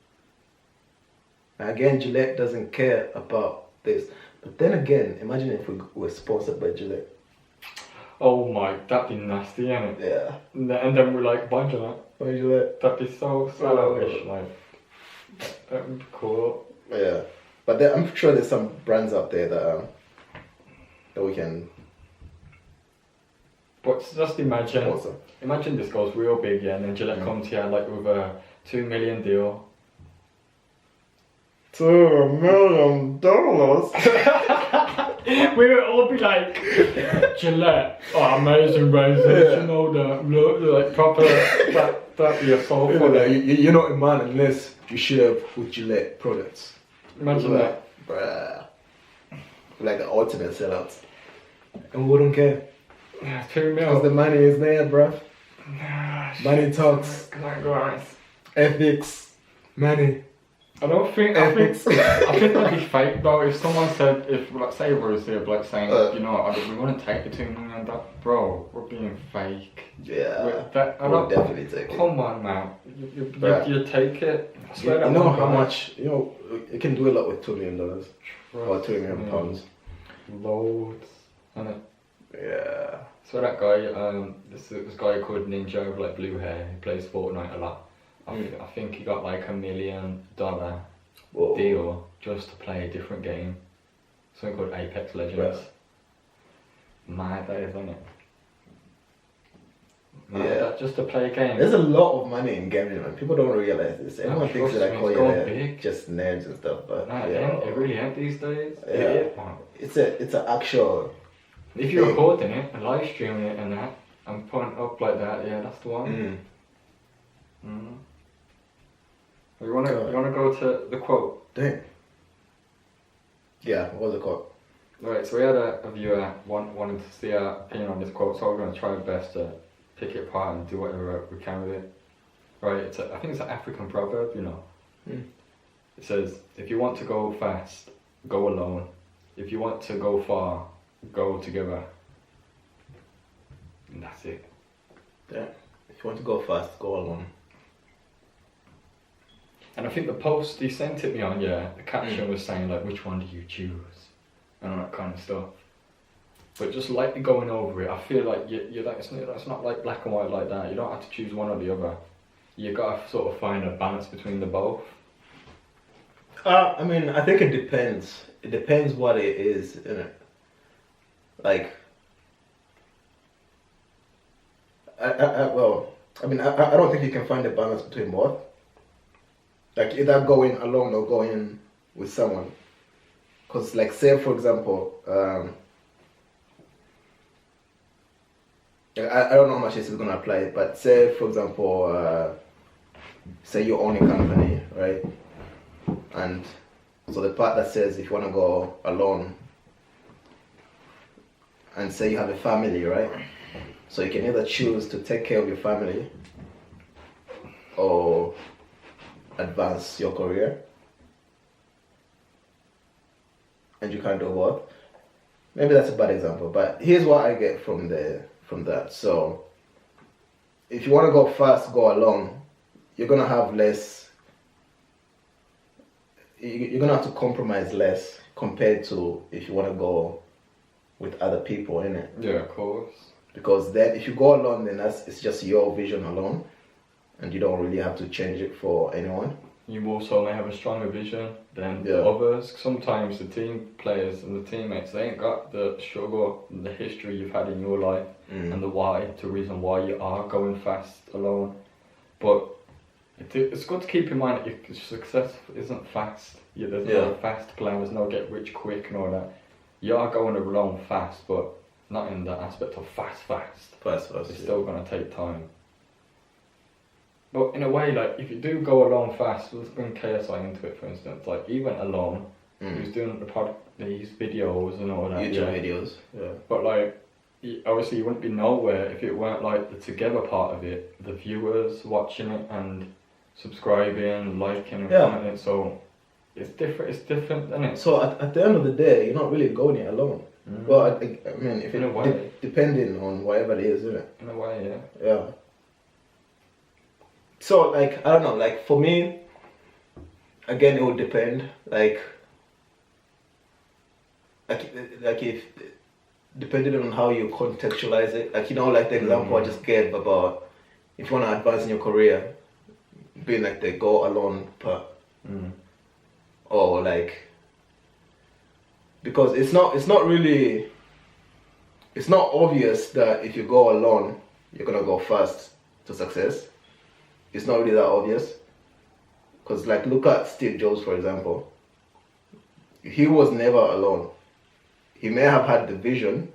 Speaker 1: And again, Gillette doesn't care about this. But then again, imagine if we were sponsored by Gillette.
Speaker 2: Oh my, that'd be nasty, innit?
Speaker 1: Yeah.
Speaker 2: And then we're like, buy Gillette.
Speaker 1: Buy Gillette.
Speaker 2: That'd be so selfish, like. That would be cool.
Speaker 1: Yeah. But I'm sure there's some brands out there that we can.
Speaker 2: But just imagine,
Speaker 1: sponsor.
Speaker 2: imagine this goes real big, yeah, and then Gillette comes here like with a $2 million deal.
Speaker 1: $2 million.
Speaker 2: We would all be like, Gillette, oh, amazing razors, you know that, like proper, that'd be a soul
Speaker 1: You
Speaker 2: for
Speaker 1: know,
Speaker 2: them.
Speaker 1: you're not a man unless you share with Gillette products.
Speaker 2: Imagine that.
Speaker 1: Bruh. Like the ultimate sellouts. And we wouldn't care.
Speaker 2: 2
Speaker 1: Because the
Speaker 2: mil.
Speaker 1: money is there, bruv. Money talks.
Speaker 2: Guys.
Speaker 1: Ethics. Money.
Speaker 2: I don't think, I think that'd be fake though. If someone said, if like say Rose here, like saying, you know, we want to take the $2 million, bro, we're being fake.
Speaker 1: Yeah.
Speaker 2: We'll
Speaker 1: definitely take it.
Speaker 2: Come on now, you take it. I
Speaker 1: You
Speaker 2: swear that
Speaker 1: know
Speaker 2: one
Speaker 1: how
Speaker 2: guy-
Speaker 1: much, you can do a lot with $2 million. Or £2 million pounds.
Speaker 2: Loads, innit?
Speaker 1: Yeah.
Speaker 2: So that guy, this guy called Ninja with like blue hair, he plays Fortnite a lot. I think he got like $1 million
Speaker 1: Whoa.
Speaker 2: deal just to play a different game. Something called Apex Legends. Mad that is, isn't it? Mad
Speaker 1: Yeah.
Speaker 2: that just to play a game.
Speaker 1: There's a lot of money in gambling, man. People don't realize this. Everyone thinks
Speaker 2: trust
Speaker 1: that
Speaker 2: me,
Speaker 1: I call
Speaker 2: it's
Speaker 1: you
Speaker 2: gone
Speaker 1: that
Speaker 2: big.
Speaker 1: just nerds and stuff, but
Speaker 2: Nah,
Speaker 1: yeah.
Speaker 2: it really ain't these days.
Speaker 1: Yeah.
Speaker 2: It is, man.
Speaker 1: It's an actual.
Speaker 2: If you're
Speaker 1: thing.
Speaker 2: recording it and live streaming it and that, and putting it up like that, yeah, that's the one. You wanna go to the quote?
Speaker 1: Damn. Yeah, what was it called?
Speaker 2: Right, so we had a viewer wanted to see our opinion on this quote, so we're going to try our best to pick it apart and do whatever we can with it. Right, I think it's an African proverb, you know. It says, if you want to go fast, go alone. If you want to go far, go together. And that's it.
Speaker 1: Yeah. If you want to go fast, go alone.
Speaker 2: And I think the post he sent it me on, yeah, the caption was saying like, which one do you choose? And all that kind of stuff. But just lightly going over it, I feel like that's not like black and white like that. You don't have to choose one or the other. You gotta sort of find a balance between the both.
Speaker 1: I mean, I think it depends. It depends what it is, innit? Like, I don't think you can find a balance between both. Like, either going alone or going with someone. Because, like, say, for example, I don't know how much this is going to apply, but say, for example, say you own a company, right? And so the part that says if you want to go alone, and say you have a family, right? So you can either choose to take care of your family or advance your career. And you can't do what? Maybe that's a bad example, but here's what I get from that. So if you want to go fast, go alone, you're gonna have less. You're gonna have to compromise less compared to if you want to go with other people, innit?
Speaker 2: Yeah, of course.
Speaker 1: Because then if you go alone, then it's just your vision alone, and you don't really have to change it for anyone.
Speaker 2: You also may have a stronger vision than
Speaker 1: Yeah.
Speaker 2: others. Sometimes the team players and the teammates, they ain't got the struggle, the history you've had in your life, and the reason why you are going fast alone. But it's good to keep in mind that your success isn't fast. There's no fast plan, there's no get rich quick and all that. You are going alone fast, but not in the aspect of fast. It's still going to take time. But in a way, like, if you do go along fast, let's bring KSI into it, for instance. Like, he went alone, he was doing these videos and all that.
Speaker 1: YouTube videos. Yeah.
Speaker 2: But, like, obviously you wouldn't be nowhere if it weren't, like, the together part of it. The viewers watching it and subscribing, liking and commenting. So, it's different, isn't it?
Speaker 1: So at the end of the day, you're not really going it alone. Well, I mean, if
Speaker 2: In a way.
Speaker 1: depending on whatever it is, isn't it?
Speaker 2: In a way, yeah.
Speaker 1: Yeah. So, like, I don't know, like, for me, again, it would depend, like if, depending on how you contextualize it, like, like the example I just gave about if you want to advance in your career, being like the go alone part, or like because it's not obvious that if you go alone, you're gonna go fast to success. It's not really that obvious. Because like look at Steve Jobs, for example. He was never alone. He may have had the vision,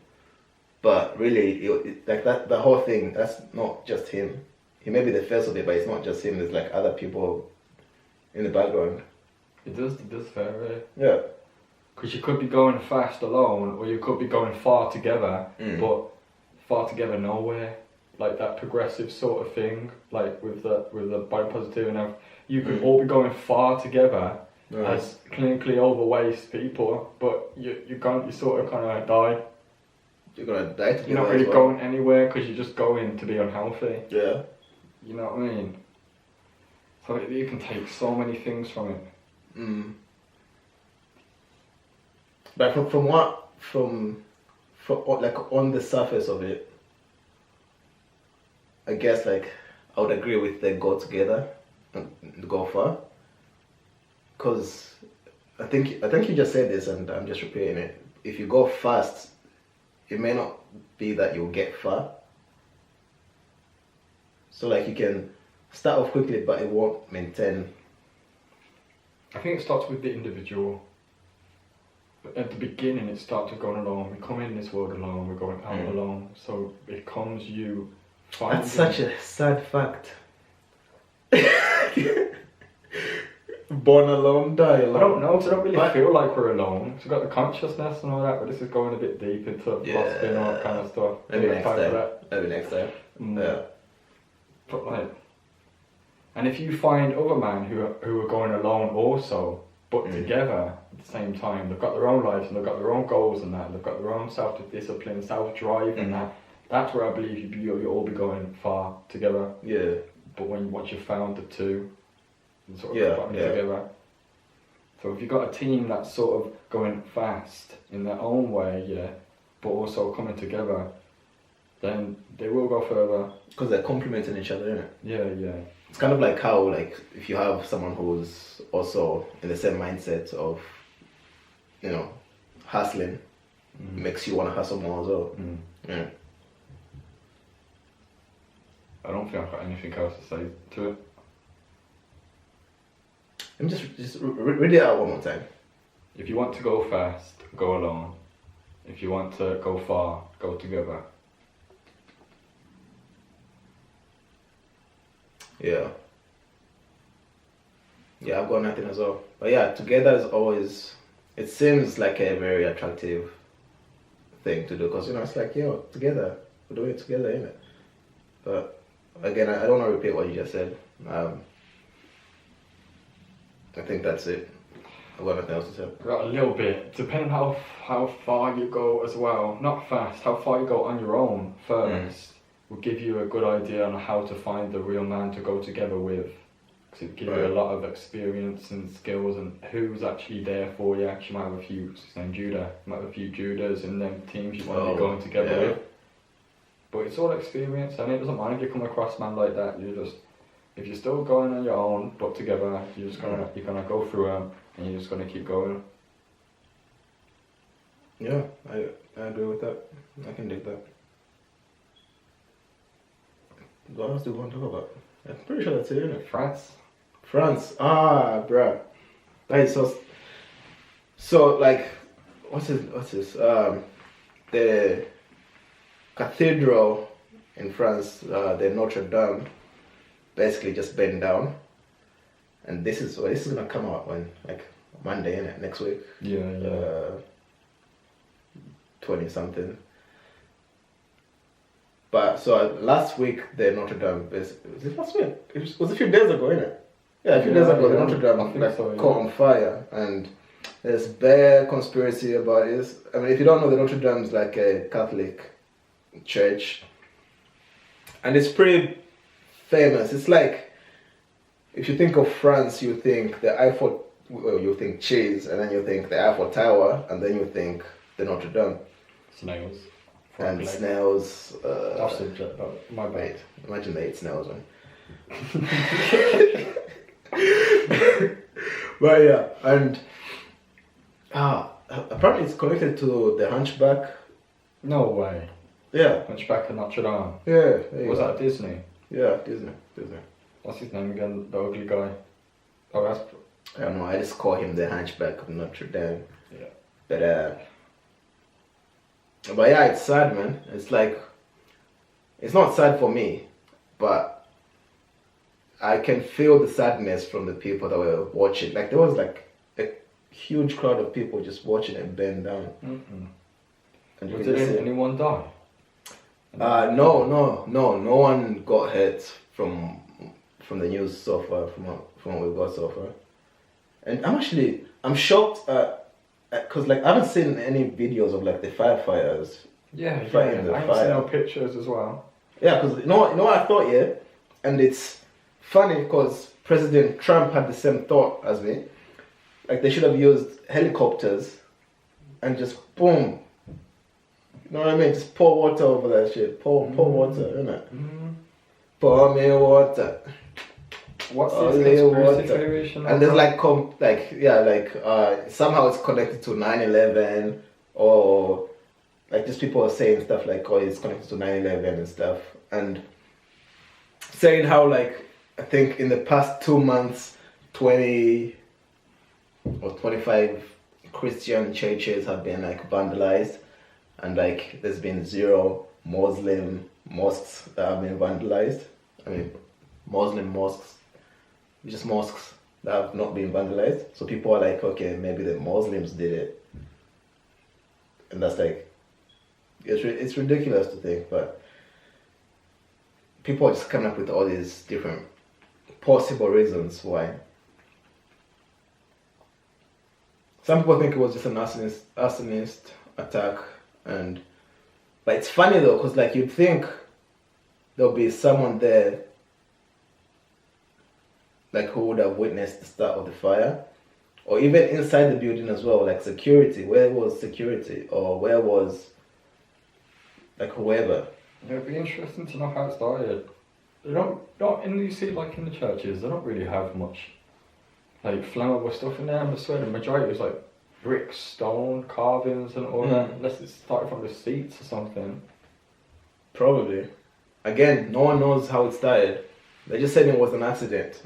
Speaker 1: but really, like the whole thing, that's not just him. He may be the face of it, but it's not just him. There's like other people in the background.
Speaker 2: It does vary.
Speaker 1: Yeah.
Speaker 2: Because you could be going fast alone, or you could be going far together, but far together nowhere. Like that progressive sort of thing, like with the body positive and everything. You could all be going far together as clinically overweight people, but you sort of kind of die.
Speaker 1: You're gonna die together.
Speaker 2: You're not really going anywhere because you're just going to be unhealthy.
Speaker 1: Yeah.
Speaker 2: You know what I mean? So you can take so many things from it.
Speaker 1: But from like on the surface of it, I guess like I would agree with the go together and go far. Cause I think you just said this and I'm just repeating it. If you go fast, it may not be that you'll get far. So like you can start off quickly, but it won't maintain.
Speaker 2: I think it starts with the individual. But at the beginning, it starts with going alone. We come in this world alone. We're going out alone. So it becomes you.
Speaker 1: That's such a sad fact. Born alone, die alone.
Speaker 2: I don't know, because I don't really feel like we're alone. So we've got the consciousness and all that, but this is going a bit deep into philosophy and all that kind of stuff.
Speaker 1: Maybe next time. Maybe next time. Yeah.
Speaker 2: But like, and if you find other men who are going alone also, but together at the same time, they've got their own lives and they've got their own goals and that, they've got their own self-discipline, self-drive and that. That's where I believe you'll all be going far together.
Speaker 1: Yeah.
Speaker 2: But once you've found the two, and sort of putting them together. So if you've got a team that's sort of going fast in their own way, but also coming together, then they will go further.
Speaker 1: Because they're complementing each other, innit?
Speaker 2: Yeah.
Speaker 1: It's kind of like how, like, if you have someone who's also in the same mindset of, you know, hustling, makes you want to hustle more as well. Yeah.
Speaker 2: I don't think I've got anything else to say to it.
Speaker 1: Let me just read it out one more time.
Speaker 2: If you want to go fast, go alone. If you want to go far, go together.
Speaker 1: Yeah, I've got nothing as well. But yeah, together is always, it seems like a very attractive thing to do because, you know, it's like, together, we're doing it together, innit? But again, I don't want to repeat what you just said. I think that's it. I've got nothing else to say.
Speaker 2: Got a little bit, depending how far you go as well, not fast, how far you go on your own first. Will give you a good idea on how to find the real man to go together with. Because it gives you a lot of experience and skills and who's actually there for you. You might have a few, his name Judah, you might have a few Judahs in them teams you want to be going together with. But it's all experience and it doesn't mind if you come across a man like that. If you're still going on your own but together, you're gonna go through them and you're just gonna keep going.
Speaker 1: Yeah, I agree with that. I can dig that. What else do we want to talk about? I'm pretty sure that's it, isn't it?
Speaker 2: France.
Speaker 1: Bruh. That is so like, what's this? The Cathedral in France, the Notre Dame, basically just burned down. And this is gonna come out when, like, Monday, innit? Next week.
Speaker 2: Yeah.
Speaker 1: 20 something. But so last week the Notre Dame was it last week? It was a few days ago, innit? Yeah, a few days ago the Notre Dame caught on fire, and there's bare conspiracy about this. I mean, if you don't know, the Notre Dame is like a Catholic church, and it's pretty famous. It's like, if you think of France, you think the Eiffel, you think cheese, and then you think the Eiffel Tower, and then you think the Notre Dame.
Speaker 2: Snails.
Speaker 1: And snails.
Speaker 2: Off subject, but my bad.
Speaker 1: Imagine they ate snails, man. But yeah, and apparently it's connected to the Hunchback.
Speaker 2: No way.
Speaker 1: Yeah.
Speaker 2: Hunchback of Notre Dame.
Speaker 1: Yeah. There you
Speaker 2: Was
Speaker 1: go.
Speaker 2: that Disney?
Speaker 1: Yeah, Disney.
Speaker 2: What's his name again? The ugly guy. Oh, that's.
Speaker 1: I don't know. I just call him the Hunchback of Notre Dame.
Speaker 2: Yeah.
Speaker 1: But yeah, it's sad, man. It's like, it's not sad for me, but I can feel the sadness from the people that were watching. Like there was like a huge crowd of people just watching it burn down.
Speaker 2: Mm-mm.
Speaker 1: And you
Speaker 2: Did
Speaker 1: can just see-
Speaker 2: anyone die?
Speaker 1: No one got hurt from the news so far, from what we've got so far. And I'm shocked because like I haven't seen any videos of like the firefighters.
Speaker 2: Yeah,
Speaker 1: Fighting the
Speaker 2: I haven't
Speaker 1: fire.
Speaker 2: seen no pictures as well.
Speaker 1: Yeah, because you know what I thought, yeah, and it's funny because President Trump had the same thought as me. Like they should have used helicopters and just boom. You know what I mean? Just pour water over that shit. Pour water, innit?
Speaker 2: Mm.
Speaker 1: Pour me water.
Speaker 2: What's
Speaker 1: Only
Speaker 2: this conspiracy
Speaker 1: water.
Speaker 2: theory?
Speaker 1: And there's somehow it's connected to 9/11 or like just people are saying stuff like, oh, it's connected to 9/11 and stuff, and saying how like I think in the past 2 months 20 or 25 Christian churches have been like vandalized, and like there's been 0 Muslim mosques that have been vandalized. I mean Muslim mosques, just mosques that have not been vandalized. So people are like, okay, maybe the Muslims did it, and that's like, it's ridiculous to think, but people are just coming up with all these different possible reasons why. Some people think it was just an arsonist attack, but it's funny though, because like you'd think there'll be someone there like who would have witnessed the start of the fire, or even inside the building as well, like security. Where was security, or where was like whoever?
Speaker 2: It'd be interesting to know how it started. They don't and you see like in the churches, they don't really have much like flammable stuff in there. I swear the majority is like bricks, stone, carvings and all that, unless it started from the seats or something.
Speaker 1: Probably. Again, no one knows how it started. They just said it was an accident.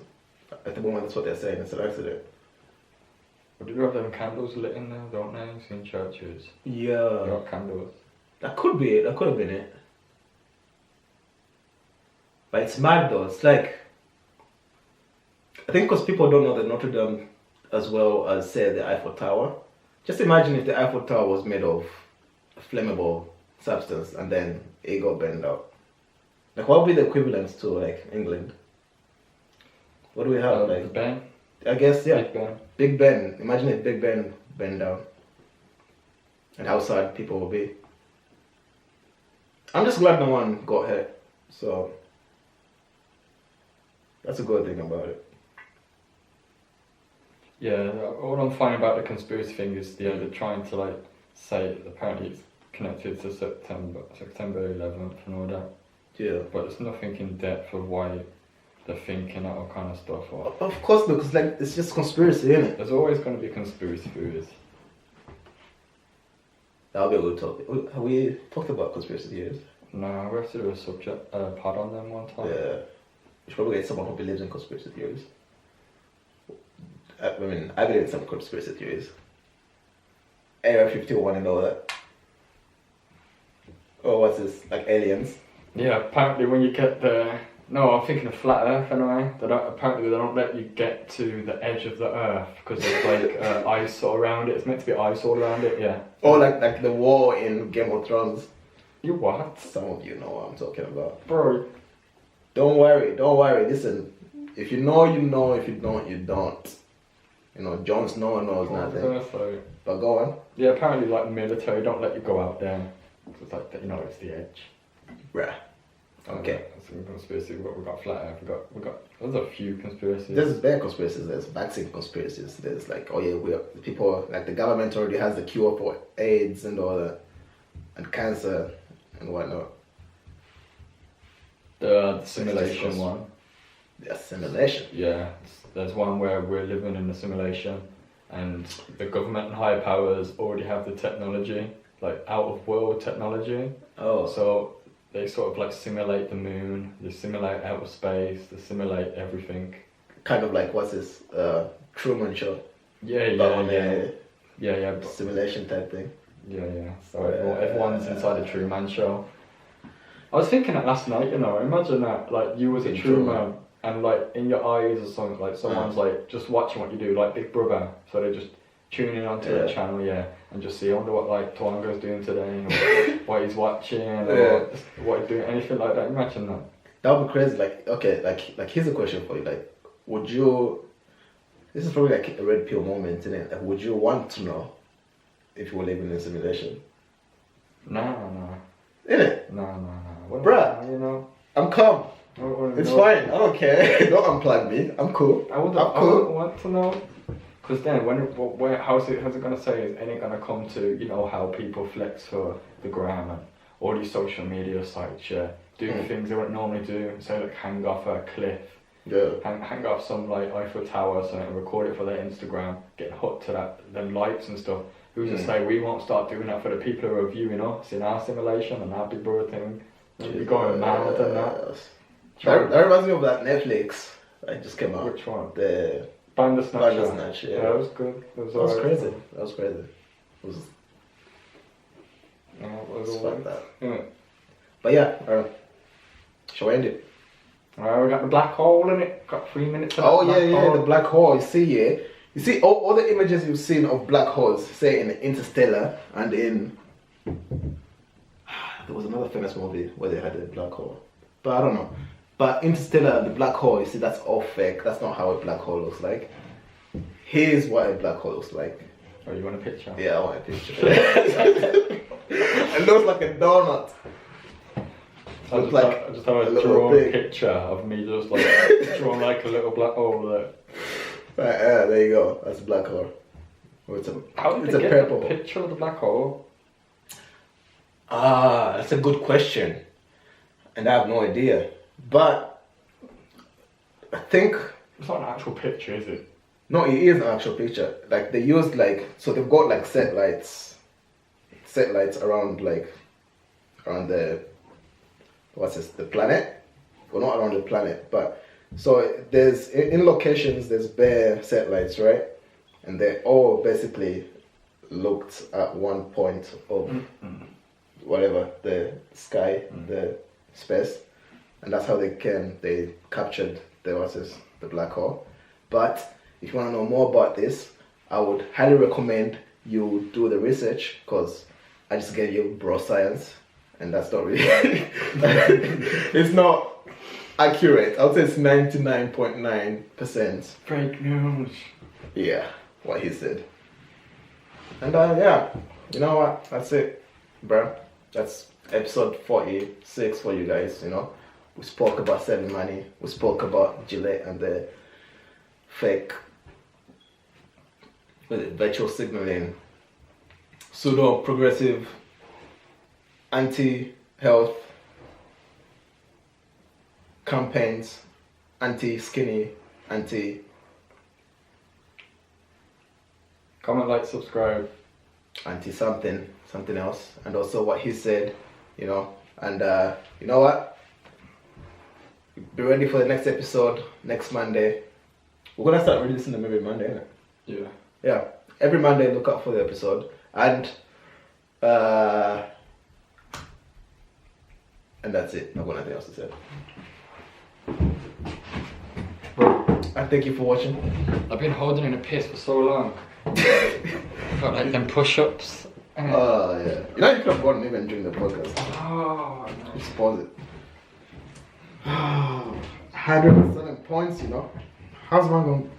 Speaker 1: At the moment, that's what they're saying. It's an accident.
Speaker 2: But do you have them candles lit in there, don't they? It's in churches.
Speaker 1: Yeah.
Speaker 2: They got candles.
Speaker 1: That could be it. That could have been it. But it's mad though. It's like, I think because people don't know the Notre Dame as well as say the Eiffel Tower. Just imagine if the Eiffel Tower was made of flammable substance and then it got burned out. Like what would be the equivalent to like England? What do we have? Like
Speaker 2: Big Ben.
Speaker 1: I guess yeah.
Speaker 2: Big Ben.
Speaker 1: Big Ben. Imagine if Big Ben burned down. And how sad people will be. I'm just glad no one got hurt. So that's a good thing about it.
Speaker 2: Yeah, all I'm finding about the conspiracy thing is they're trying to like say apparently it's connected to September 11th and all that.
Speaker 1: Yeah.
Speaker 2: But there's nothing in depth of why they're thinking that all kind of stuff. Or
Speaker 1: Of course, because like it's just conspiracy, isn't it?
Speaker 2: there's always going to be conspiracy theories.
Speaker 1: That'll be a good topic. Have we talked about conspiracy theories?
Speaker 2: No, we have to do a subject pod on them one time.
Speaker 1: Yeah. We should probably get someone who believes in conspiracy theories. I mean, I believe in some conspiracy theories. Area 51 and all that. Oh, what's this? Like aliens?
Speaker 2: Yeah, apparently when you get the... No, I'm thinking of flat Earth anyway. Apparently they don't let you get to the edge of the Earth because there's like ice all around it. It's meant to be ice all around it, yeah.
Speaker 1: Or like the war in Game of Thrones.
Speaker 2: You what?
Speaker 1: Some of you know what I'm talking about.
Speaker 2: Bro.
Speaker 1: Don't worry. Listen, if you know, you know. If you don't, you don't. You know, Jon Snow knows nothing. But go on.
Speaker 2: Yeah, apparently like the military don't let you go out there. It's like, you know, it's the edge.
Speaker 1: Right. Okay.
Speaker 2: That's a conspiracy. We got flat Earth. We got. There's a few conspiracies.
Speaker 1: There's bad conspiracies. There's vaccine conspiracies. There's like, oh yeah, people like the government already has the cure for AIDS and all that, and cancer and whatnot.
Speaker 2: The simulation one.
Speaker 1: The simulation.
Speaker 2: Yeah, there's one where we're living in a simulation, and the government and higher powers already have the technology, like out of world technology.
Speaker 1: Oh.
Speaker 2: So they sort of like simulate the moon, they simulate outer space, they simulate everything.
Speaker 1: Kind of like what's this? Truman Show.
Speaker 2: Yeah, but,
Speaker 1: simulation type thing.
Speaker 2: Yeah. So everyone's inside a Truman Show. I was thinking that last night, you know, imagine that, like, you was a Truman, and, like, in your eyes or something, like, someone's, like, just watching what you do, like Big Brother, so they just tune in onto the channel, and just see, I wonder what, like, Tawanga's doing today, or what he's watching, or what he's doing, anything like that. Imagine that.
Speaker 1: That would be crazy. Like, okay, like, here's a question for you, like, would you, this is probably, like, a red pill moment, isn't it? Like, would you want to know if you were living in a simulation?
Speaker 2: No.
Speaker 1: Innit?
Speaker 2: No.
Speaker 1: Bruh,
Speaker 2: you know,
Speaker 1: I'm calm. It's fine. I don't care. Don't unplug me. I'm cool.
Speaker 2: I wouldn't want to know, because then how's it gonna say? Is any gonna come to, you know, how people flex for the gram and all these social media sites, doing things they wouldn't normally do, say like hang off a cliff, hang off some like Eiffel Tower or something, and record it for their Instagram, get hooked to them lights and stuff. Who's to say we won't start doing that for the people who are viewing us in our simulation and our Big Brother thing? We're going mad and that.
Speaker 1: That reminds me of that Netflix that just came out.
Speaker 2: Which one?
Speaker 1: The
Speaker 2: Bandersnatch.
Speaker 1: Yeah,
Speaker 2: that was good. That
Speaker 1: was crazy. That was crazy. It was like that.
Speaker 2: Yeah.
Speaker 1: But yeah, shall we end it?
Speaker 2: We got the black hole in it. Got 3 minutes.
Speaker 1: Oh yeah, the black hole. You see all the images you've seen of black holes, say in Interstellar and in there was another famous movie where they had a black hole, but I don't know. But Interstellar, the black hole, you see, that's all fake. That's not how a black hole looks like. Here's what a black hole looks like.
Speaker 2: Oh, you want a picture?
Speaker 1: Yeah, I want a picture. It looks like a donut.
Speaker 2: I just have a drawn picture of me just like drawn like a little black hole there.
Speaker 1: Right, there you go. That's a black hole.
Speaker 2: How did they get a picture of the black hole?
Speaker 1: That's a good question. And I have no idea. But I think
Speaker 2: it's not an actual picture, is it?
Speaker 1: No, it is an actual picture. Like they used so they've got like satellites around the the planet. Well, not around the planet, but so there's in locations there's bare satellites, right? And they all basically looked at one point of whatever the sky, the space, and that's how they captured the black hole. But if you want to know more about this, I would highly recommend you do the research, because I just gave you bro science, and that's not really it's not accurate. I would say it's 99.9%
Speaker 2: fake news.
Speaker 1: Yeah, what he said. And yeah, you know what? That's it, bro. That's episode 46 for you guys. You know, we spoke about saving money. We spoke about Gillette and the fake virtual signaling, pseudo progressive, anti-health campaigns, anti-skinny,
Speaker 2: comment, like, subscribe,
Speaker 1: anti-something else, and also what he said, you know. And you know what? Be ready for the next episode next Monday. We're gonna start releasing them every Monday, isn't it? Yeah. Every Monday, look out for the episode, and that's it. I've got nothing else to say. And thank you for watching.
Speaker 2: I've been holding in a piss for so long. Got like them push-ups.
Speaker 1: Oh yeah. You know, you could have gone even during the podcast.
Speaker 2: Oh, nice.
Speaker 1: Just pause it. 107 points, you know. How's man going?